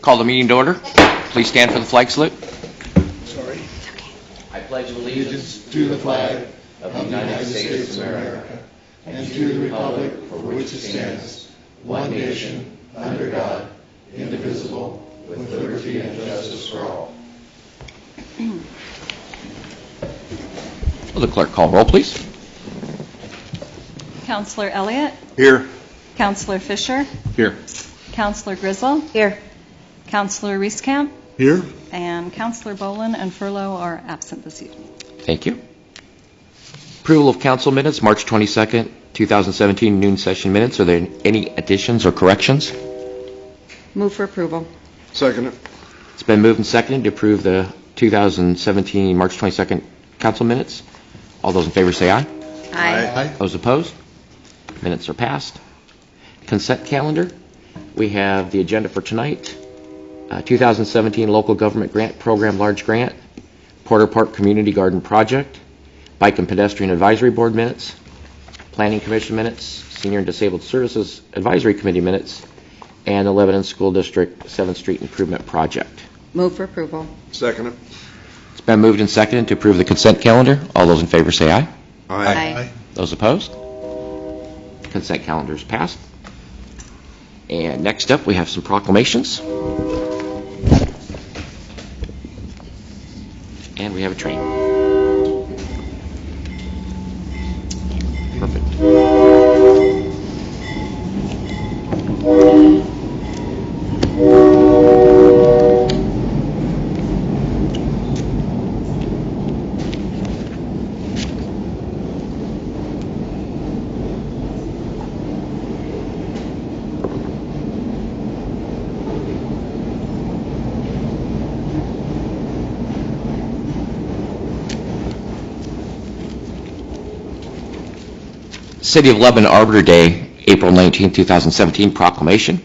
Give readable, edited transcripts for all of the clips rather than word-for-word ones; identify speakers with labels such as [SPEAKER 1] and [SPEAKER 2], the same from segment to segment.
[SPEAKER 1] Call the meeting to order. Please stand for the flag salute.
[SPEAKER 2] Sorry.
[SPEAKER 1] I pledge allegiance
[SPEAKER 2] To the flag of the United States of America and to the republic for which it stands, one nation, under God, indivisible, with liberty and justice for all.
[SPEAKER 1] Will the clerk call roll, please?
[SPEAKER 3] Counselor Elliott?
[SPEAKER 2] Here.
[SPEAKER 3] Counselor Fisher?
[SPEAKER 2] Here.
[SPEAKER 3] Counselor Grizzle? Here. Counselor Rieskamp?
[SPEAKER 2] Here.
[SPEAKER 3] And Counselor Bolin and Furlow are absent this evening.
[SPEAKER 1] Thank you. Approval of council minutes, March 22nd, 2017, noon session minutes. Are there any additions or corrections?
[SPEAKER 3] Move for approval.
[SPEAKER 2] Second it.
[SPEAKER 1] It's been moved and seconded to approve the 2017 March 22nd council minutes. All those in favor say aye.
[SPEAKER 2] Aye.
[SPEAKER 1] Those opposed? Minutes are passed. Consent calendar. We have the agenda for tonight. 2017 Local Government Grant Program Large Grant, Porter Park Community Garden Project, Bike and Pedestrian Advisory Board minutes, Planning Commission minutes, Senior and Disabled Services Advisory Committee minutes, and the Lebanon School District 7th Street Improvement Project.
[SPEAKER 3] Move for approval.
[SPEAKER 2] Second it.
[SPEAKER 1] It's been moved and seconded to approve the consent calendar. All those in favor say aye.
[SPEAKER 3] Aye.
[SPEAKER 1] Those opposed? Consent calendar is passed. And next up, we have some proclamations. And we have a train. Perfect. City of Lebanon Arbor Day, April 19, 2017, proclamation.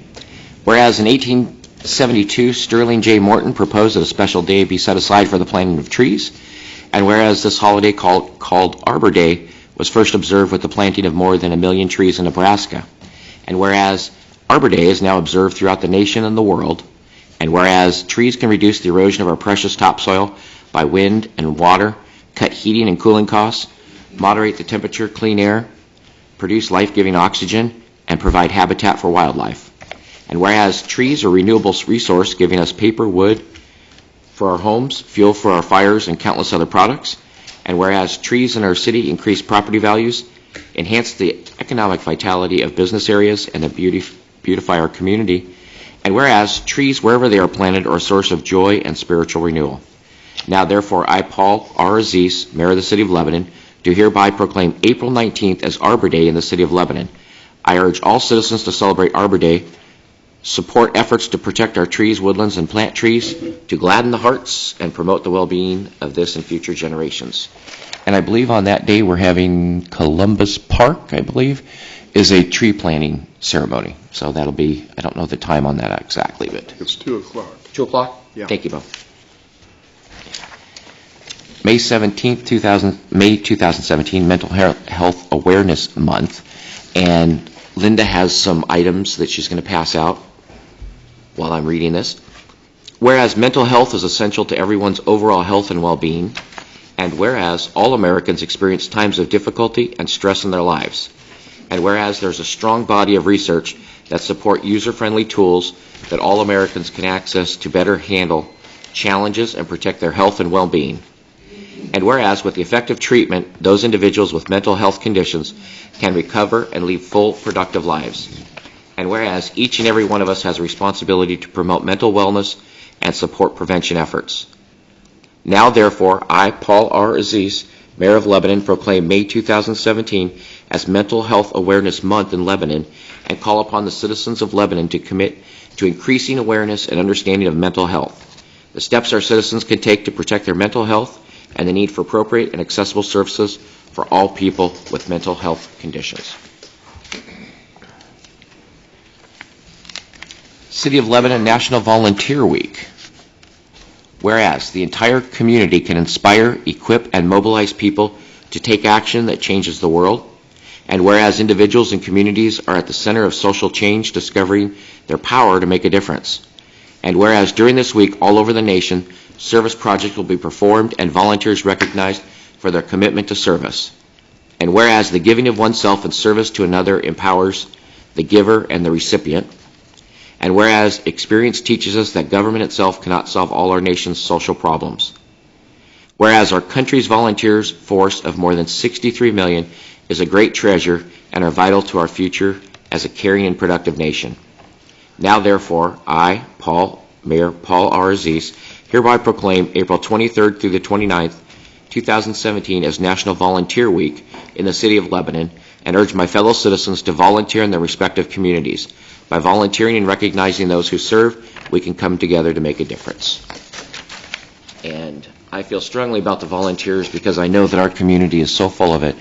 [SPEAKER 1] Whereas in 1872, Sterling J. Morton proposed that a special day be set aside for the planting of trees, and whereas this holiday called Arbor Day was first observed with the planting of more than 1 million trees in Nebraska, and whereas Arbor Day is now observed throughout the nation and the world, and whereas trees can reduce the erosion of our precious topsoil by wind and water, cut heating and cooling costs, moderate the temperature, clean air, produce life-giving oxygen, and provide habitat for wildlife. And whereas trees are a renewable resource giving us paper, wood for our homes, fuel for our fires, and countless other products, and whereas trees in our city increase property values, enhance the economic vitality of business areas, and beautify our community, and whereas trees wherever they are planted are a source of joy and spiritual renewal. Now therefore I, Paul R. Aziz, Mayor of the City of Lebanon, do hereby proclaim April 19th as Arbor Day in the City of Lebanon. I urge all citizens to celebrate Arbor Day, support efforts to protect our trees, woodlands, and plant trees, to gladden the hearts and promote the well-being of this and future generations. And I believe on that day we're having Columbus Park, I believe, is a tree planting ceremony. So that'll be, I don't know the time on that exactly, but...
[SPEAKER 2] It's 2 o'clock.
[SPEAKER 1] 2 o'clock?
[SPEAKER 2] Yeah.
[SPEAKER 1] Thank you, Bo. May 17th, May 2017, Mental Health Awareness Month. And Linda has some items that she's going to pass out while I'm reading this. Whereas mental health is essential to everyone's overall health and well-being, and whereas all Americans experience times of difficulty and stress in their lives, and whereas there's a strong body of research that support user-friendly tools that all Americans can access to better handle challenges and protect their health and well-being, and whereas with the effective treatment, those individuals with mental health conditions can recover and lead full, productive lives. And whereas each and every one of us has a responsibility to promote mental wellness and support prevention efforts. Now, therefore, I, Paul R. Aziz, Mayor of Lebanon, proclaim May 2017 as Mental Health Awareness Month in Lebanon and call upon the citizens of Lebanon to commit to increasing awareness and understanding of mental health, the steps our citizens can take to protect their mental health, and the need for appropriate and accessible services for all people with mental health conditions. City of Lebanon National Volunteer Week. Whereas the entire community can inspire, equip, and mobilize people to take action that changes the world, and whereas individuals and communities are at the center of social change, discovering their power to make a difference, And whereas during this week, all over the nation, service projects will be performed and volunteers recognized for their commitment to service. And whereas the giving of oneself in service to another empowers the giver and the recipient. And whereas experience teaches us that government itself cannot solve all our nation's social problems. Whereas our country's volunteers force of more than 63 million is a great treasure and are vital to our future as a caring and productive nation. Now therefore, I, Mayor Paul R. Aziz, hereby proclaim April 23rd through the 29th, 2017 as National Volunteer Week in the City of Lebanon, and urge my fellow citizens to volunteer in their respective communities. By volunteering and recognizing those who serve, we can come together to make a difference. And I feel strongly about the volunteers because I know that our community is so full of it,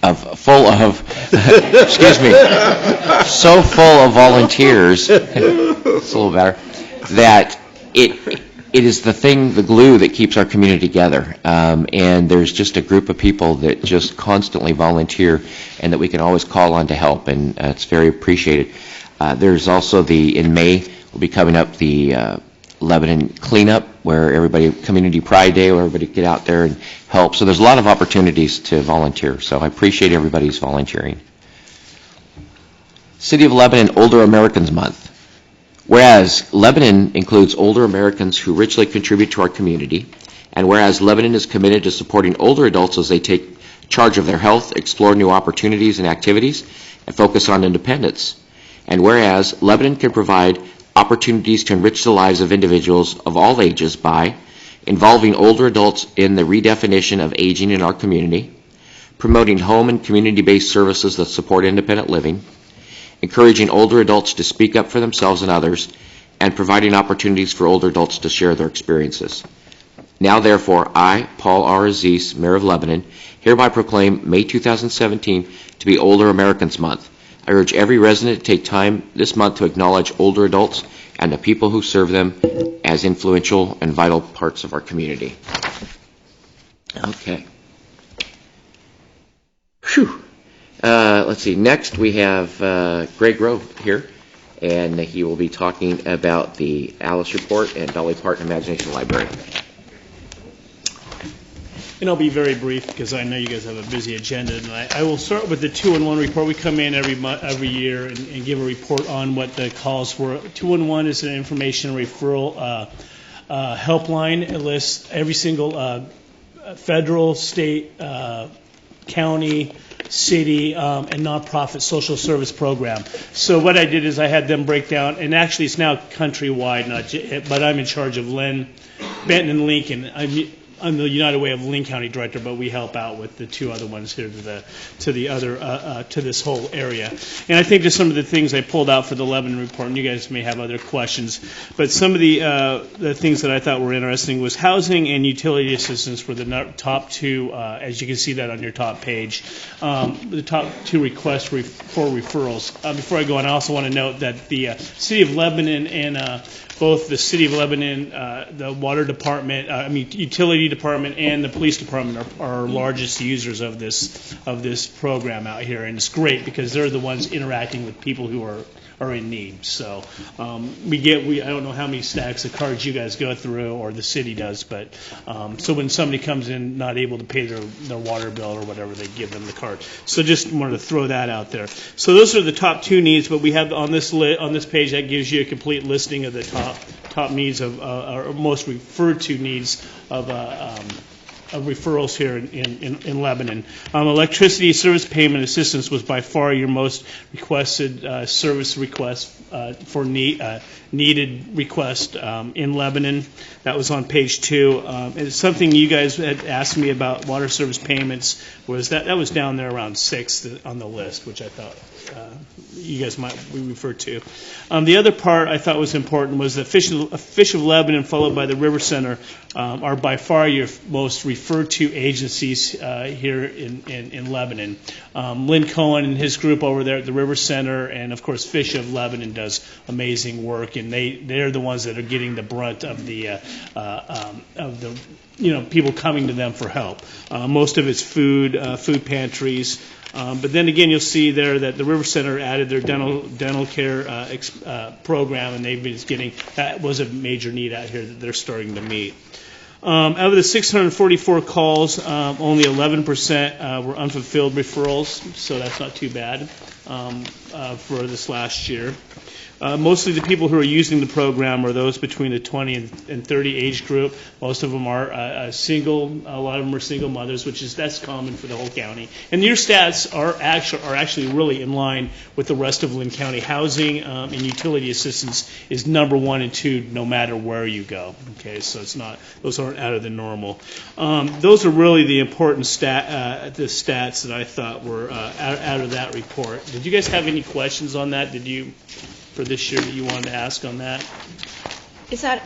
[SPEAKER 1] excuse me, so full of volunteers, it's a little better, that it is the glue that keeps our community together. And there's just a group of people that just constantly volunteer and that we can always call on to help, and it's very appreciated. There's also in May, will be coming up the Lebanon cleanup, where Community Pride Day, where everybody get out there and help. So there's a lot of opportunities to volunteer. So I appreciate everybody's volunteering. City of Lebanon Older Americans Month. Whereas Lebanon includes older Americans who richly contribute to our community, and whereas Lebanon is committed to supporting older adults as they take charge of their health, explore new opportunities and activities, and focus on independence. And whereas Lebanon can provide opportunities to enrich the lives of individuals of all ages by involving older adults in the redefinition of aging in our community, promoting home and community-based services that support independent living, encouraging older adults to speak up for themselves and others, and providing opportunities for older adults to share their experiences. Now, therefore, I, Paul R. Aziz, Mayor of Lebanon, hereby proclaim May 2017 to be Older Americans Month. I urge every resident to take time this month to acknowledge older adults and the people who serve them as influential and vital parts of our community. Okay. Phew. Let's see. Next, we have Greg Grove here, and he will be talking about the Alice Report and Dolly Parton Imagination Library.
[SPEAKER 4] And I'll be very brief because I know you guys have a busy agenda tonight. I will start with the 2-in-1 report. We come in every year and give a report on what the calls were. 2-in-1 is an information referral helpline. It lists every single federal, state, county, city, and nonprofit social service program. So what I did is I had them break down, and actually it's now countrywide, but I'm in charge of Benton and Lincoln. I'm the United Way of Linn County Director, but we help out with the two other ones here to this whole area. And I think just some of the things I pulled out for the Lebanon report, and you guys may have other questions, but some of the things that I thought were interesting was housing and utility assistance were the top two, as you can see that on your top page, the top two requests for referrals. Before I go on, I also want to note that the City of Lebanon and both the City of Lebanon, the Water Department, Utility Department, and the Police Department are our largest users of this program out here, and it's great because they're the ones interacting with people who are in need. So I don't know how many stacks of cards you guys go through, or the city does, but so when somebody comes in not able to pay their water bill or whatever, they give them the card. So just wanted to throw that out there. So those are the top two needs, but we have on this page that gives you a complete listing of the top needs or most referred to needs of referrals here in Lebanon. Electricity service payment assistance was by far your most requested service request for needed request in Lebanon. That was on page 2. It's something you guys had asked me about water service payments. That was down there around 6th on the list, which I thought you guys might refer to. The other part I thought was important was the Fish of Lebanon, followed by the River Center, are by far your most referred refer to agencies here in Lebanon. Lynn Cohen and his group over there at the River Center, and of course Fish of Lebanon does amazing work, and they're the ones that are getting the brunt of the people coming to them for help. Most of it's food pantries. But then again, you'll see there that the River Center added their dental care program, and they've been getting, that was a major need out here that they're starting to meet. Out of the 644 calls, only 11% were unfulfilled referrals, so that's not too bad for this last year. Mostly the people who are using the program are those between the 20 and 30 age group. Most of them are single. A lot of them are single mothers, that's common for the whole county. And your stats are actually really in line with the rest of Lynn County. Housing and utility assistance is number 1 and 2, no matter where you go. Okay, so those aren't out of the normal. Those are really the important the stats that I thought were out of that report. Did you guys have any questions on that? For this year that you wanted to ask on that?
[SPEAKER 5] Is that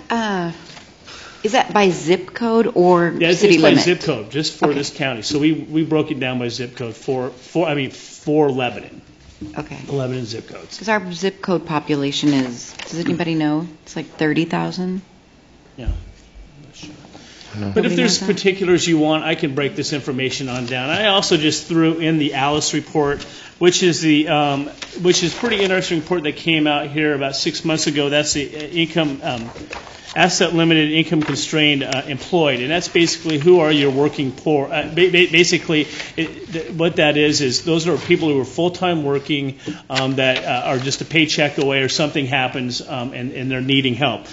[SPEAKER 5] by zip code or city limit?
[SPEAKER 4] It's by zip code, just for this county. So we broke it down by zip code for Lebanon.
[SPEAKER 5] Okay.
[SPEAKER 4] The Lebanon zip codes.
[SPEAKER 5] Because our zip code population does anybody know? It's like 30,000?
[SPEAKER 4] Yeah. But if there's particulars you want, I can break this information on down. I also just threw in the Alice report, which is pretty interesting report that came out here about 6 months ago. That's the income asset limited, income constrained employed, and that's basically who are your working poor. Basically, what that is those are people who are full-time working that are just a paycheck away, or something happens and they're needing help.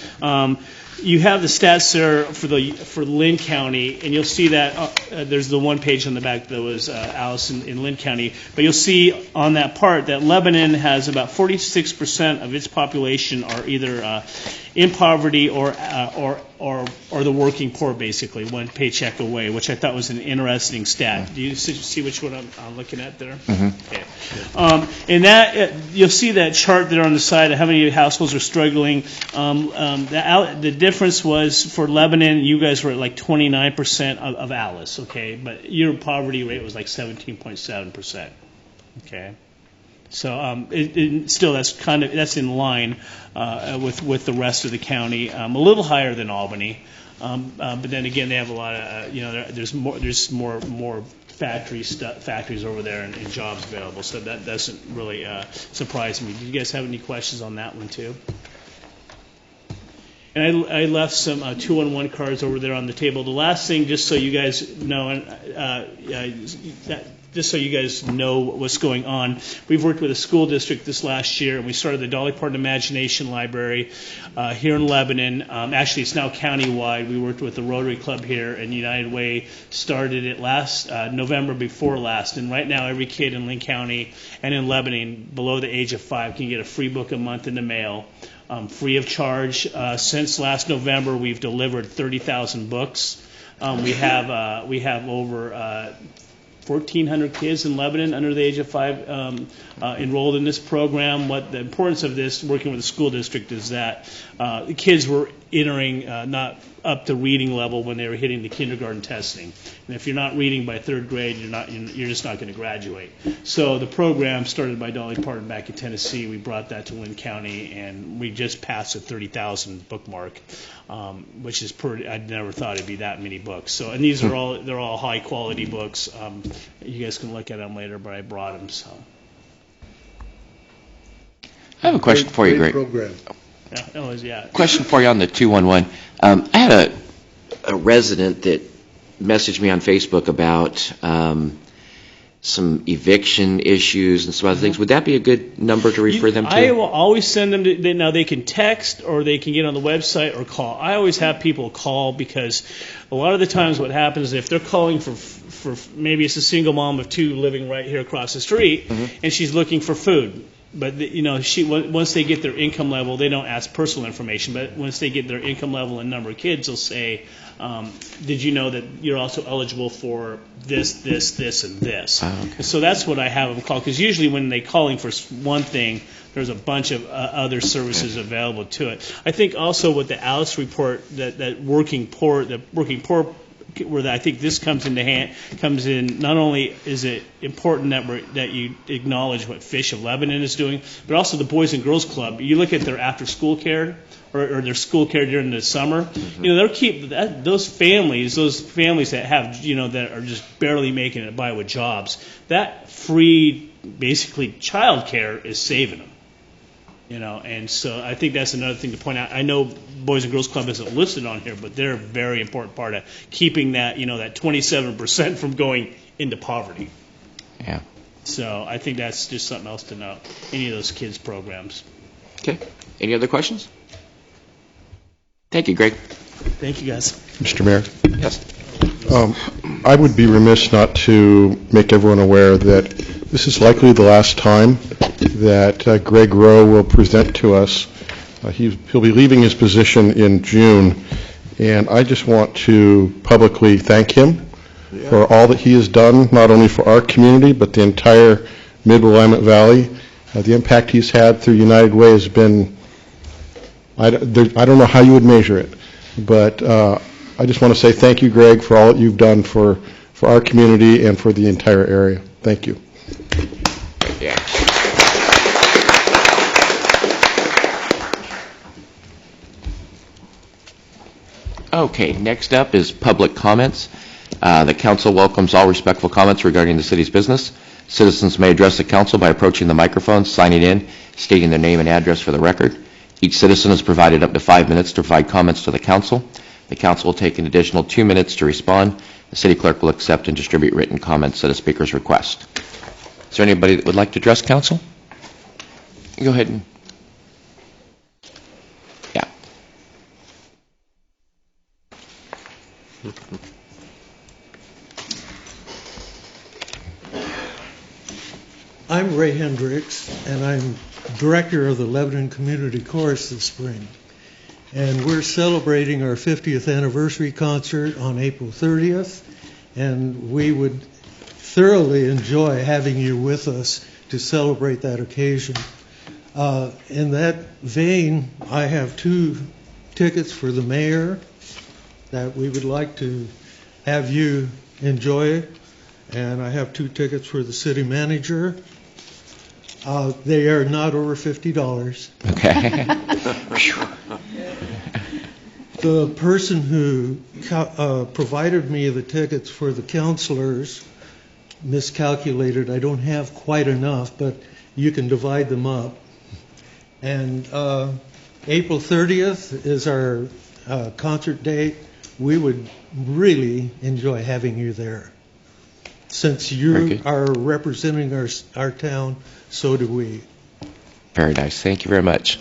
[SPEAKER 4] You have the stats there for Lynn County, and you'll see that there's the one page on the back that was Alice in Lynn County. But you'll see on that part that Lebanon has about 46% of its population are either in poverty or the working poor, basically, one paycheck away, which I thought was an interesting stat. Do you see which one I'm looking at there? Mm-hmm. Okay. And that you'll see that chart there on the side of how many households are struggling. The difference was for Lebanon, you guys were at like 29% of Alice, okay, but your poverty rate was like 17.7%, okay. So still, that's in line with the rest of the county. A little higher than Albany, but then again, they have a lot of there's more factories over there and jobs available. So that doesn't really surprise me. Do you guys have any questions on that one too? And I left some 2-on-1 cards over there on the table. The last thing, just so you guys know, just so you guys know what's going on, we've worked with a school district this last year, and we started the Dolly Parton Imagination Library here in Lebanon. Actually, it's now countywide. We worked with the Rotary Club here, and United Way started it last November before last. And right now, every kid in Lynn County and in Lebanon below the age of 5 can get a free book a month in the mail. Free of charge. Since last November, we've delivered 30,000 books. We have over 1,400 kids in Lebanon under the age of 5 enrolled in this program. What the importance of this, working with the school district, is that the kids were entering not up to reading level when they were hitting the kindergarten testing. And if you're not reading by 3rd grade, you're just not going to graduate. So the program started by Dolly Parton back in Tennessee. We brought that to Lynn County, and we just passed the 30,000 book mark, which is pretty. I never thought it'd be that many books. So, and they're all high quality books. You guys can look at them later, but I brought them. So.
[SPEAKER 1] I have a question for you, Greg.
[SPEAKER 2] Program.
[SPEAKER 4] Yeah.
[SPEAKER 1] Question for you on the 211. I had a resident that messaged me on Facebook about some eviction issues and some other things. Would that be a good number to refer them to?
[SPEAKER 4] I will always send them to, now they can text or they can get on the website or call. I always have people call, because a lot of the times what happens is if they're calling for maybe it's a single mom of 2 living right here across the street, and she's looking for food. But once they get their income level, they don't ask personal information. But once they get their income level and number of kids, they'll say, "Did you know that you're also eligible for this, and this?" Okay. So that's what I have them call. Because usually when they're calling for one thing, there's a bunch of other services available to it. I think also with the Alice report, that working poor where I think this comes in. Not only is it important that you acknowledge what Fish of Lebanon is doing, but also the Boys and Girls Club. You look at their after-school care or their school care during the summer. They'll keep those families that have that are just barely making it by with jobs. That free, basically, child care is saving them. And so I think that's another thing to point out. I know Boys and Girls Club isn't listed on here, but they're a very important part of keeping that, that 27% from going into poverty.
[SPEAKER 1] Yeah.
[SPEAKER 4] So I think that's just something else to note. Any of those kids' programs.
[SPEAKER 1] Okay. Any other questions? Thank you, Greg.
[SPEAKER 4] Thank you, guys.
[SPEAKER 6] Mr. Mayor,
[SPEAKER 1] Yes.
[SPEAKER 6] I would be remiss not to make everyone aware that this is likely the last time that Greg Rowe will present to us. He'll be leaving his position in June, and I just want to publicly thank him for all that he has done, not only for our community, but the entire Mid-Willamette Valley. The impact he's had through United Way has been, I don't know how you would measure it, but I just want to say thank you, Greg, for all that you've done for our community and for the entire area. Thank you.
[SPEAKER 1] Yeah. Okay, next up is public comments. The council welcomes all respectful comments regarding the city's business. Citizens may address the council by approaching the microphone, signing in, stating their name and address for the record. Each citizen is provided up to 5 minutes to provide comments to the council. The council will take an additional 2 minutes to respond. The city clerk will accept and distribute written comments at a speaker's request. Is there anybody that would like to address council? Go ahead and... Yeah.
[SPEAKER 7] I'm Ray Hendricks, and I'm director of the Lebanon Community Chorus this spring. And we're celebrating our 50th anniversary concert on April 30th, and we would thoroughly enjoy having you with us to celebrate that occasion. In that vein, I have 2 tickets for the mayor that we would like to have you enjoy, and I have 2 tickets for the city manager. They are not over $50.
[SPEAKER 1] Okay.
[SPEAKER 7] The person who provided me the tickets for the counselors miscalculated. I don't have quite enough, but you can divide them up. And April 30th is our concert date. We would really enjoy having you there. Since you are representing our town, so do we.
[SPEAKER 1] Very nice. Thank you very much.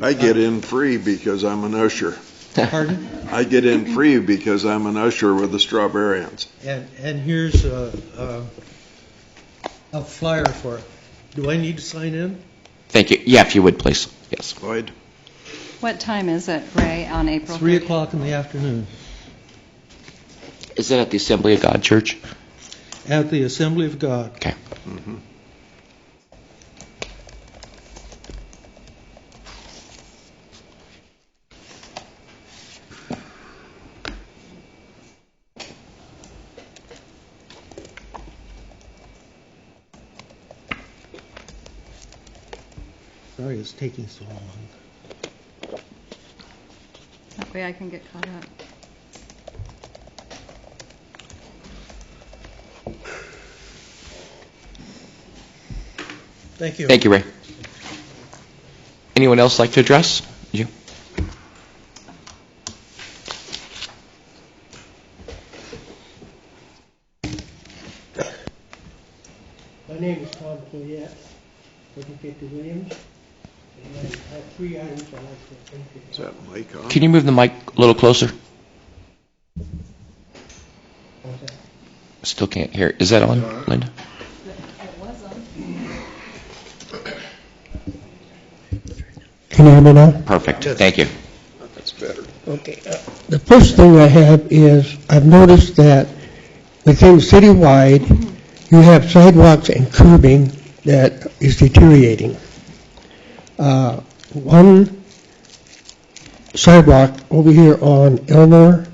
[SPEAKER 2] I get in free because I'm an usher.
[SPEAKER 7] Pardon?
[SPEAKER 2] I get in free because I'm an usher with the Strawberrians.
[SPEAKER 7] And here's a flyer for it. Do I need to sign in?
[SPEAKER 1] Thank you. Yeah, if you would, please. Yes.
[SPEAKER 2] Lloyd?
[SPEAKER 3] What time is it, Ray, on April
[SPEAKER 7] 3
[SPEAKER 3] 30th?
[SPEAKER 7] o'clock in the afternoon
[SPEAKER 1] Is it at the Assembly of God Church?
[SPEAKER 7] at the Assembly of God.
[SPEAKER 1] Okay.
[SPEAKER 2] Mm-hmm.
[SPEAKER 7] Sorry it's taking so long.
[SPEAKER 3] That way I can get caught up.
[SPEAKER 7] Thank you.
[SPEAKER 1] Thank you, Ray. Anyone else like to address? You?
[SPEAKER 8] My name is Tom Cloyette, 750 Williams, and I have 3 items I'd like to thank you.
[SPEAKER 2] Is that mic on?
[SPEAKER 1] Can you move the mic a little closer?
[SPEAKER 8] What's that?
[SPEAKER 1] Still can't hear. Is that on, Linda?
[SPEAKER 8] Can you hear me now?
[SPEAKER 1] Perfect. Thank you.
[SPEAKER 2] That's better.
[SPEAKER 8] Okay. The first thing I have is I've noticed that within citywide, you have sidewalks and curbing that is deteriorating. One sidewalk over here on Elmore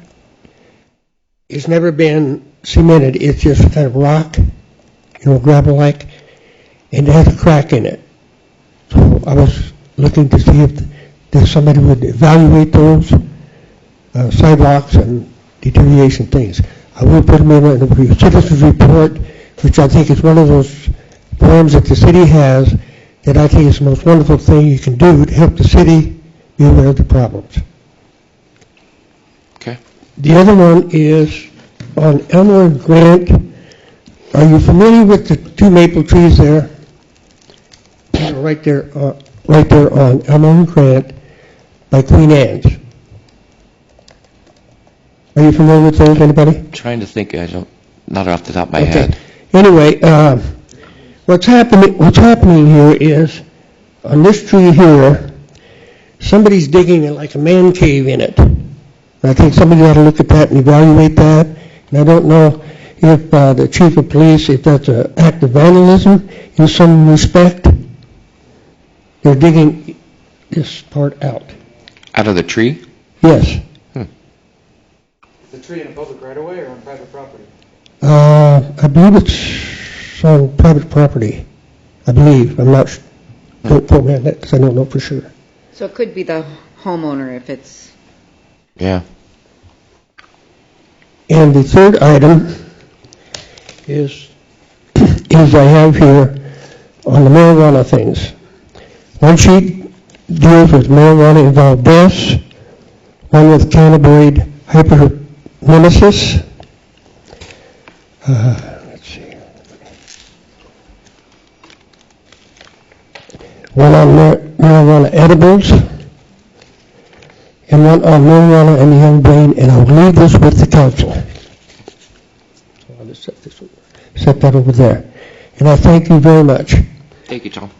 [SPEAKER 8] it's never been cemented. It's just kind of rock, gravel-like, and it has a crack in it. So I was looking to see if somebody would evaluate those sidewalks and deterioration things. I will put them in a citizen's report, which I think is one of those forms that the city has that I think is the most wonderful thing you can do to help the city be aware of the problems.
[SPEAKER 1] Okay.
[SPEAKER 8] The other one is on Elmore and Grant. Are you familiar with the two maple trees there? Right there on Elmore and Grant by Queen Anne's. Are you familiar with those, anybody?
[SPEAKER 1] I'm trying to think. Not off the top of my head.
[SPEAKER 8] Anyway, what's happening here is on this tree here, somebody's digging like a man cave in it. And I think somebody ought to look at that and evaluate that. And I don't know if the chief of police, if that's an act of vandalism in some respect. They're digging this part out.
[SPEAKER 1] Out of the tree?
[SPEAKER 8] Yes.
[SPEAKER 9] Is the tree in a public right-of-way or on private property?
[SPEAKER 8] I believe it's on private property. I believe. I'm not sure. Don't quote me on that because I don't know for sure.
[SPEAKER 5] So it could be the homeowner if it's...
[SPEAKER 1] Yeah.
[SPEAKER 8] And the third item is I have here on the marijuana things. One sheet deals with marijuana-involved deaths, one with cannabinoid hypernemesis. Let's see. One on marijuana edibles, and one on marijuana and the young brain, and I'll leave this with the council. So I'll just set that over there. And I thank you very much.
[SPEAKER 1] Thank you, Tom.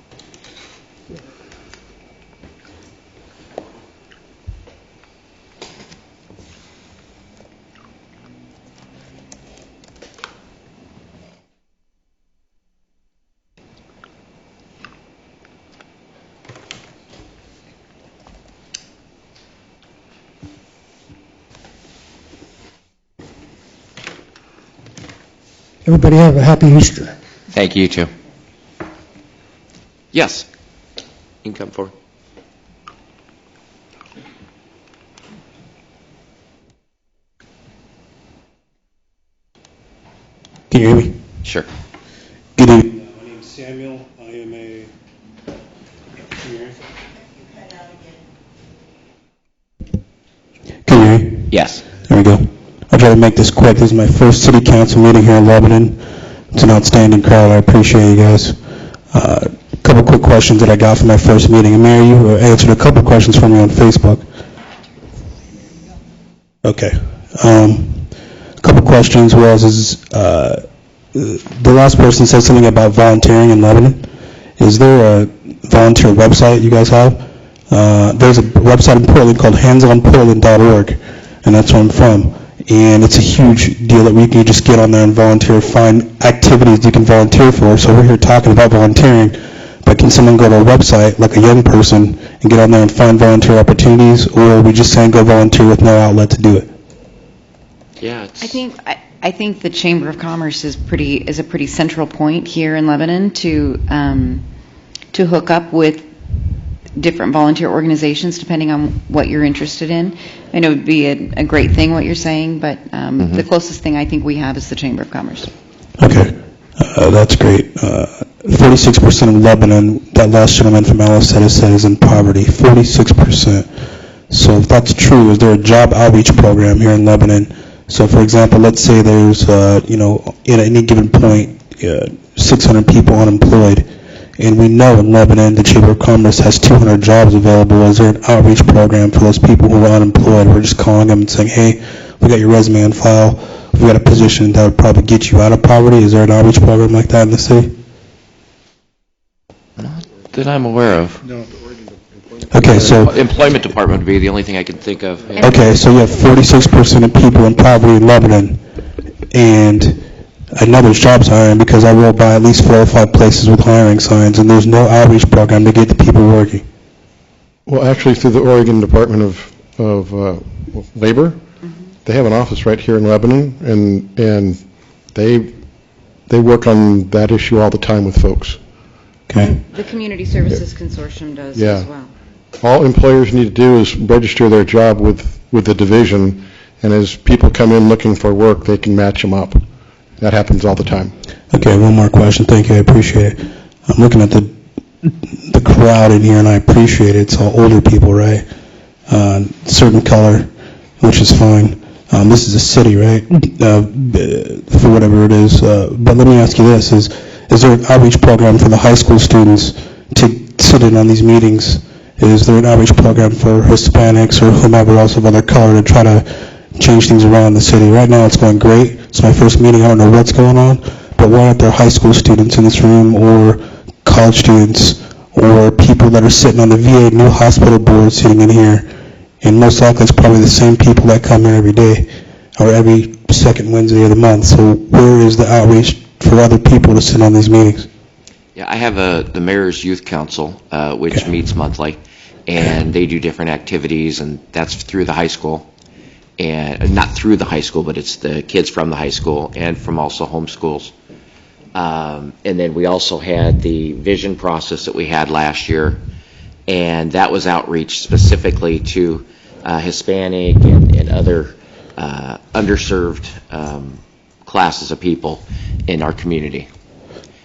[SPEAKER 8] Everybody have a happy Easter.
[SPEAKER 1] Thank you, too. Yes. You can come forward.
[SPEAKER 10] Can you hear me?
[SPEAKER 1] Sure.
[SPEAKER 10] Good evening. My name is Samuel. I am a... Can you hear me? Can you hear me?
[SPEAKER 1] Yes.
[SPEAKER 10] There we go. I'll try to make this quick. This is my first city council meeting here in Lebanon. It's an outstanding crowd. I appreciate you guys. A couple quick questions that I got from my first meeting. And Mary, you answered a couple questions for me on Facebook. Okay. A couple questions was the last person said something about volunteering in Lebanon. Is there a volunteer website you guys have? There's a website in Portland called handsonportland.org, and that's where I'm from. And it's a huge deal that we can just get on there and volunteer, find activities you can volunteer for. So we're here talking about volunteering, but can someone go to a website, like a young person, and get on there and find volunteer opportunities, or are we just saying go volunteer with no outlet to do it?
[SPEAKER 1] Yeah,
[SPEAKER 5] I think the Chamber of Commerce is a pretty central point here in Lebanon to hook up with different volunteer organizations depending on what you're interested in. I know it would be a great thing what you're saying, but the closest thing I think we have is the Chamber of Commerce.
[SPEAKER 10] Okay, that's great. 46% of Lebanon, that last gentleman from Alice said is in poverty, 46%. So if that's true, is there a job outreach program here in Lebanon? So for example, let's say there's, at any given point, 600 people unemployed, and we know in Lebanon the Chamber of Commerce has 200 jobs available. Is there an outreach program for those people who are unemployed? We're just calling them and saying, hey, we got your resume on file. We got a position that would probably get you out of poverty. Is there an outreach program like that in the city?
[SPEAKER 1] Not that I'm aware of.
[SPEAKER 6] No.
[SPEAKER 10] Okay, so
[SPEAKER 1] Employment Department would be the only thing I can think of. Yeah.
[SPEAKER 10] okay, so you have 46% of people in poverty in Lebanon, and I know there's jobs hiring because I roll by at least 4 or 5 places with hiring signs, and there's no outreach program to get the people working.
[SPEAKER 6] Well, actually, through the Oregon Department of Labor, They have an office right here in Lebanon, and they work on that issue all the time with folks.
[SPEAKER 10] Okay.
[SPEAKER 5] The Community Services Consortium does
[SPEAKER 6] Yeah.
[SPEAKER 5] as well.
[SPEAKER 6] All employers need to do is register their job with the division, and as people come in looking for work, they can match them up. That happens all the time.
[SPEAKER 10] Okay, one more question. Thank you. I appreciate it. I'm looking at the crowd in here, and I appreciate it. It's all older people, right? Certain color, which is fine. This is a city, right? For whatever it is. But let me ask you this: is there an outreach program for the high school students to sit in on these meetings? Is there an outreach program for Hispanics or whomever else of other color to try to change things around in the city? Right now, it's going great. It's my first meeting. I don't know what's going on, but why aren't there high school students in this room, or college students, or people that are sitting on the VA new hospital board sitting in here? And most likely it's probably the same people that come here every day or every second Wednesday of the month. So where is the outreach for other people to sit on these meetings?
[SPEAKER 1] Yeah, I have the Mayor's Youth Council, which meets monthly, and they do different activities, and that's through the high school. And not through the high school, but it's the kids from the high school and from also home schools. And then we also had the vision process that we had last year, and that was outreach specifically to Hispanic and other underserved classes of people in our community.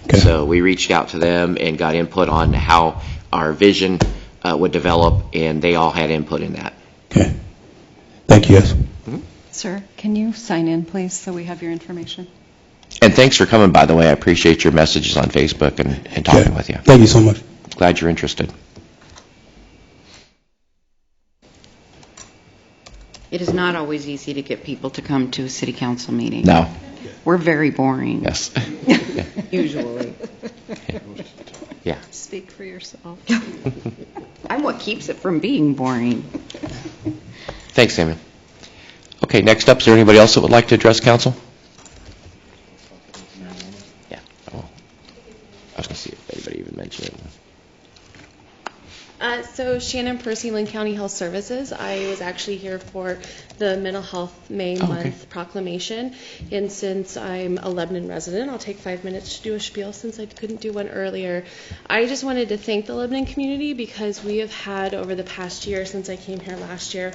[SPEAKER 1] Okay. So we reached out to them and got input on how our vision would develop, and they all had input in that.
[SPEAKER 10] Okay. Thank you, yes.
[SPEAKER 1] Mm-hmm.
[SPEAKER 3] Sir, can you sign in, please, so we have your information?
[SPEAKER 1] And thanks for coming, by the way. I appreciate your messages on Facebook and talking with you.
[SPEAKER 10] Thank you so much.
[SPEAKER 1] Glad you're interested.
[SPEAKER 5] It is not always easy to get people to come to a city council meeting.
[SPEAKER 1] No.
[SPEAKER 5] We're very boring.
[SPEAKER 1] Yes.
[SPEAKER 5] Usually.
[SPEAKER 1] Yeah.
[SPEAKER 3] Speak for yourself.
[SPEAKER 5] I'm what keeps it from being boring.
[SPEAKER 1] Thanks, Samuel. Okay, next up, is there anybody else that would like to address council? Yeah. Oh. I was going to see if anybody even mentioned it.
[SPEAKER 11] So Shannon Percy, Lynn County Health Services. I was actually here for the Mental Health May Month proclamation, and since I'm a Lebanon resident, I'll take 5 minutes to do a spiel since I couldn't do one earlier. I just wanted to thank the Lebanon community because we have had over the past year since I came here last year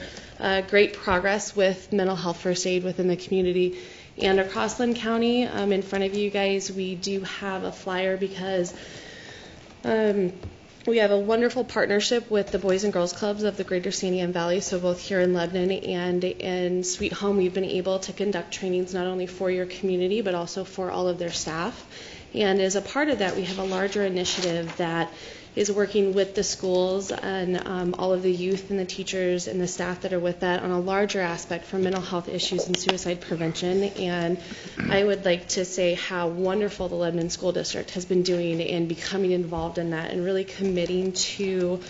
[SPEAKER 11] great progress with mental health first aid within the community. And across Lynn County, in front of you guys, we do have a flyer because we have a wonderful partnership with the Boys and Girls Clubs of the Greater San Diego Valley, so both here in Lebanon and in Sweet Home, we've been able to conduct trainings not only for your community, but also for all of their staff. And as a part of that, we have a larger initiative that is working with the schools and all of the youth and the teachers and the staff that are with that on a larger aspect for mental health issues and suicide prevention. And I would like to say how wonderful the Lebanon School District has been doing in becoming involved in that and really committing to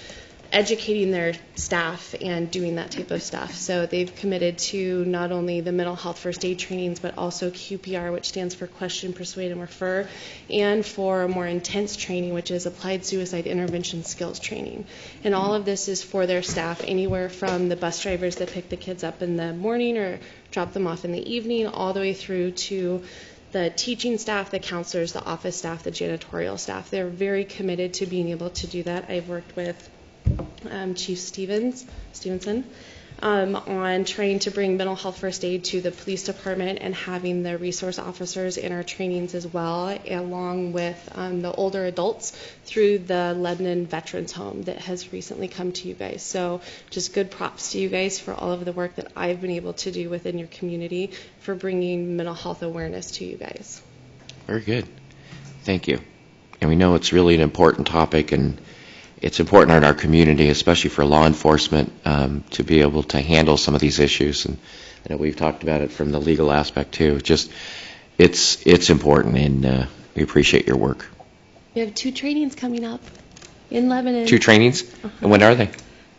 [SPEAKER 11] educating their staff and doing that type of stuff. So they've committed to not only the mental health first aid trainings, but also QPR, which stands for Question, Persuade, and Refer, and for a more intense training, which is Applied Suicide Intervention Skills Training. And all of this is for their staff, anywhere from the bus drivers that pick the kids up in the morning or drop them off in the evening, all the way through to the teaching staff, the counselors, the office staff, the janitorial staff. They're very committed to being able to do that. I've worked with Chief Stevenson on trying to bring mental health first aid to the police department and having the resource officers in our trainings as well, along with the older adults through the Lebanon Veterans Home that has recently come to you guys. So just good props to you guys for all of the work that I've been able to do within your community for bringing mental health awareness to you guys.
[SPEAKER 1] Very good. Thank you. And we know it's really an important topic, and it's important in our community, especially for law enforcement, to be able to handle some of these issues. And we've talked about it from the legal aspect too. Just, it's important, and we appreciate your work.
[SPEAKER 11] We have 2 trainings coming up in Lebanon.
[SPEAKER 1] 2 trainings? And when are they?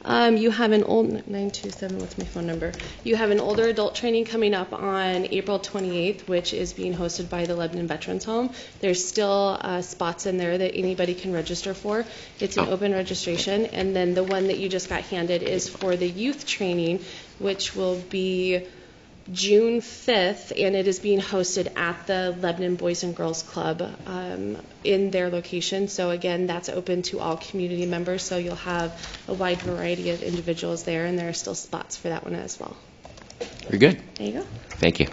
[SPEAKER 11] You have an old 927. What's my phone number? You have an older adult training coming up on April 28th, which is being hosted by the Lebanon Veterans Home. There's still spots in there that anybody can register for. It's an open registration, and then the one that you just got handed is for the youth training, which will be June 5th, and it is being hosted at the Lebanon Boys and Girls Club in their location. So again, that's open to all community members, so you'll have a wide variety of individuals there, and there are still spots for that one as well.
[SPEAKER 1] Very good.
[SPEAKER 11] There you go.
[SPEAKER 1] Thank you.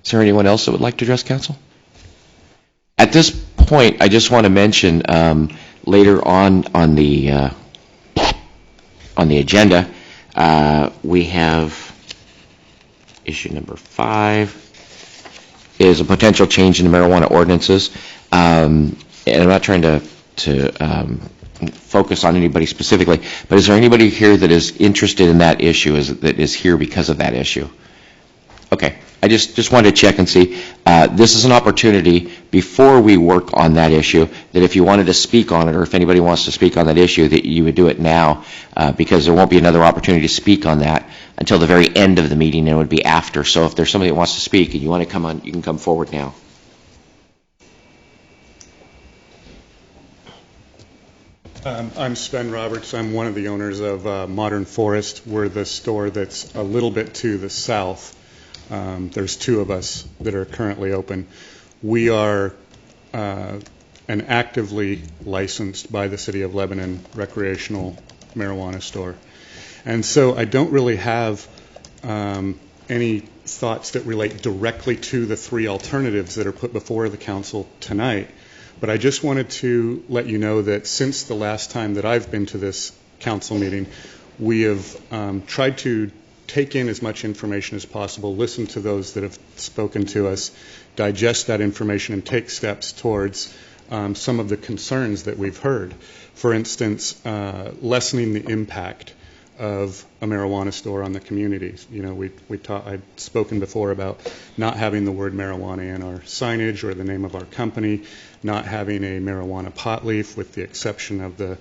[SPEAKER 1] Is there anyone else that would like to address council? At this point, I just want to mention later on the agenda, we have issue number 5 is a potential change in the marijuana ordinances. And I'm not trying to focus on anybody specifically, but is there anybody here that is interested in that issue, that is here because of that issue? Okay. I just wanted to check and see. This is an opportunity before we work on that issue that if you wanted to speak on it, or if anybody wants to speak on that issue, that you would do it now, because there won't be another opportunity to speak on that until the very end of the meeting, and it would be after. So if there's somebody that wants to speak and you want to come on, you can come forward now.
[SPEAKER 12] I'm Sven Roberts. I'm one of the owners of Modern Forest. We're the store that's a little bit to the south. There's 2 of us that are currently open. We are an actively licensed by the City of Lebanon recreational marijuana store. And so I don't really have any thoughts that relate directly to the 3 alternatives that are put before the council tonight. But I just wanted to let you know that since the last time that I've been to this council meeting, we have tried to take in as much information as possible, listen to those that have spoken to us, digest that information, and take steps towards some of the concerns that we've heard. For instance, lessening the impact of a marijuana store on the community. You know, I've spoken before about not having the word marijuana in our signage or the name of our company, not having a marijuana pot leaf with the exception of the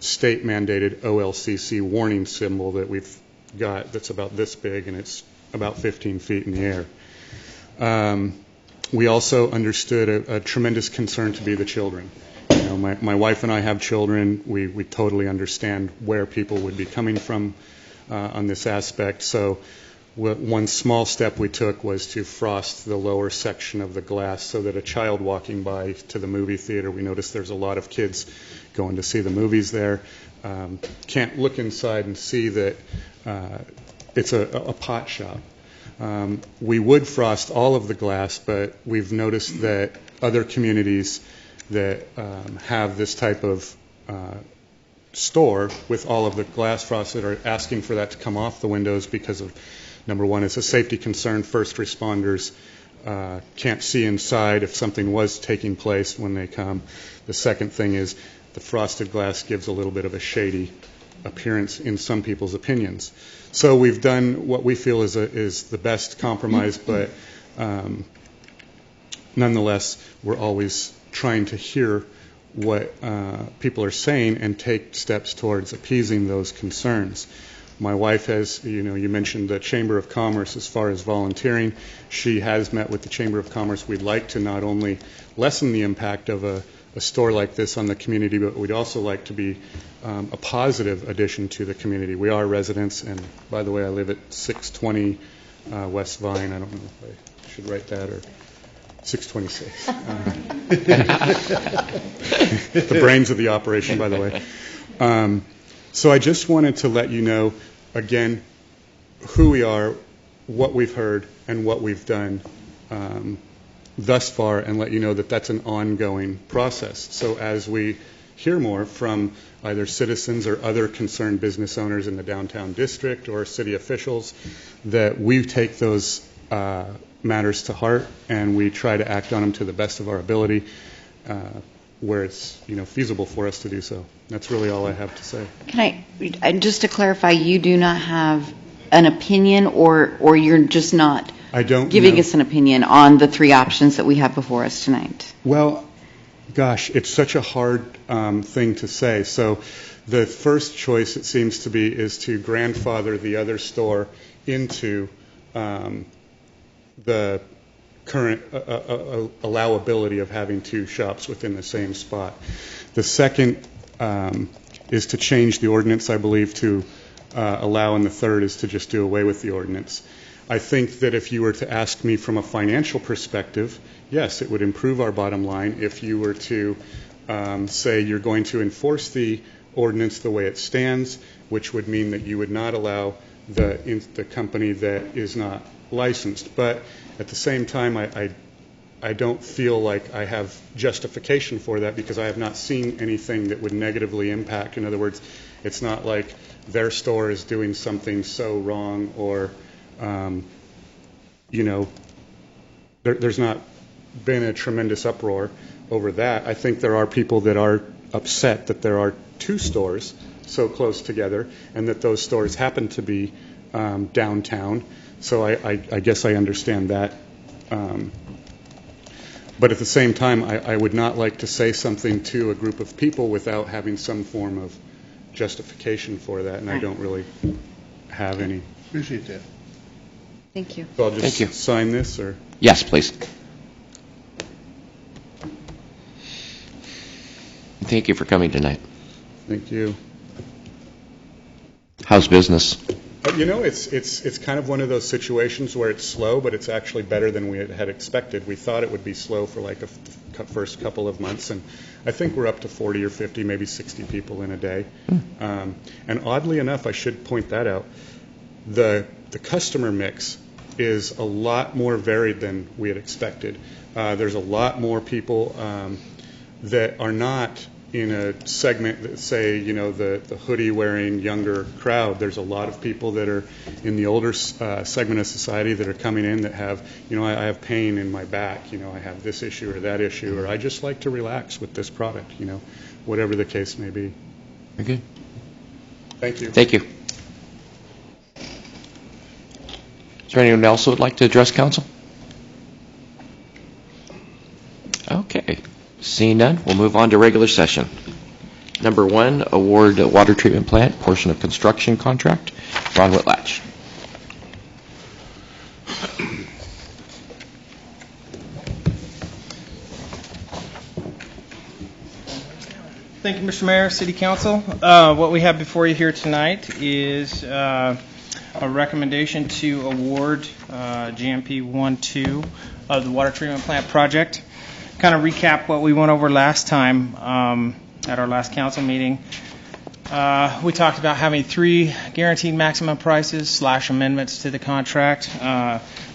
[SPEAKER 12] state-mandated OLCC warning symbol that we've got that's about this big, and it's about 15 feet in the air. We also understood a tremendous concern to be the children. You know, my wife and I have children. We totally understand where people would be coming from on this aspect. So one small step we took was to frost the lower section of the glass so that a child walking by to the movie theater, we noticed there's a lot of kids going to see the movies there, can't look inside and see that it's a pot shop. We would frost all of the glass, but we've noticed that other communities that have this type of store with all of the glass frosted are asking for that to come off the windows because of, number one, it's a safety concern. First responders can't see inside if something was taking place when they come. The second thing is the frosted glass gives a little bit of a shady appearance in some people's opinions. So we've done what we feel is the best compromise, but nonetheless, we're always trying to hear what people are saying and take steps towards appeasing those concerns. My wife has, you mentioned the Chamber of Commerce as far as volunteering. She has met with the Chamber of Commerce. We'd like to not only lessen the impact of a store like this on the community, but we'd also like to be a positive addition to the community. We are residents, and by the way, I live at 620 West Vine. I don't know if I should write that, or 626. The brains of the operation, by the way. So I just wanted to let you know, again, who we are, what we've heard, and what we've done thus far, and let you know that that's an ongoing process. So as we hear more from either citizens or other concerned business owners in the downtown district or city officials, that we take those matters to heart and we try to act on them to the best of our ability where it's feasible for us to do so. That's really all I have to say.
[SPEAKER 5] Can I just to clarify, you do not have an opinion, or you're just not giving us an opinion on the 3 options that we have before us tonight?
[SPEAKER 12] Well, gosh, it's such a hard thing to say. So the first choice, it seems to be, is to grandfather the other store into the current allowability of having two shops within the same spot. The second is to change the ordinance, I believe, to allow, and the third is to just do away with the ordinance. I think that if you were to ask me from a financial perspective, yes, it would improve our bottom line if you were to say you're going to enforce the ordinance the way it stands, which would mean that you would not allow the company that is not licensed. But at the same time, I don't feel like I have justification for that because I have not seen anything that would negatively impact. In other words, it's not like their store is doing something so wrong or, there's not been a tremendous uproar over that. I think there are people that are upset that there are two stores so close together and that those stores happen to be downtown. So I guess I understand that. But at the same time, I would not like to say something to a group of people without having some form of justification for that, and I don't really have any.
[SPEAKER 2] Appreciate that.
[SPEAKER 5] Thank you.
[SPEAKER 12] So I'll just
[SPEAKER 1] Thank you.
[SPEAKER 12] sign this, or?
[SPEAKER 1] Yes, please. Thank you for coming tonight.
[SPEAKER 12] Thank you.
[SPEAKER 1] How's business?
[SPEAKER 12] It's kind of one of those situations where it's slow, but it's actually better than we had expected. We thought it would be slow for like the first couple of months, and I think we're up to 40 or 50, maybe 60 people in a day. And oddly enough, I should point that out, the customer mix is a lot more varied than we had expected. There's a lot more people that are not in a segment that, say, the hoodie-wearing younger crowd. There's a lot of people that are in the older segment of society that are coming in that have, I have pain in my back, I have this issue or that issue, or I just like to relax with this product, whatever the case may be.
[SPEAKER 1] Very good.
[SPEAKER 12] Thank you.
[SPEAKER 1] Thank you. Is there anyone else who would like to address council? Okay. Seeing none, we'll move on to regular session. Number 1, award water treatment plant portion of construction contract. Ron Whitlatch.
[SPEAKER 9] Thank you, Mr. Mayor, City Council. What we have before you here tonight is a recommendation to award GMP 1-2 of the water treatment plant project. Kind of recap what we went over last time at our last council meeting. We talked about having 3 guaranteed maximum prices / amendments to the contract.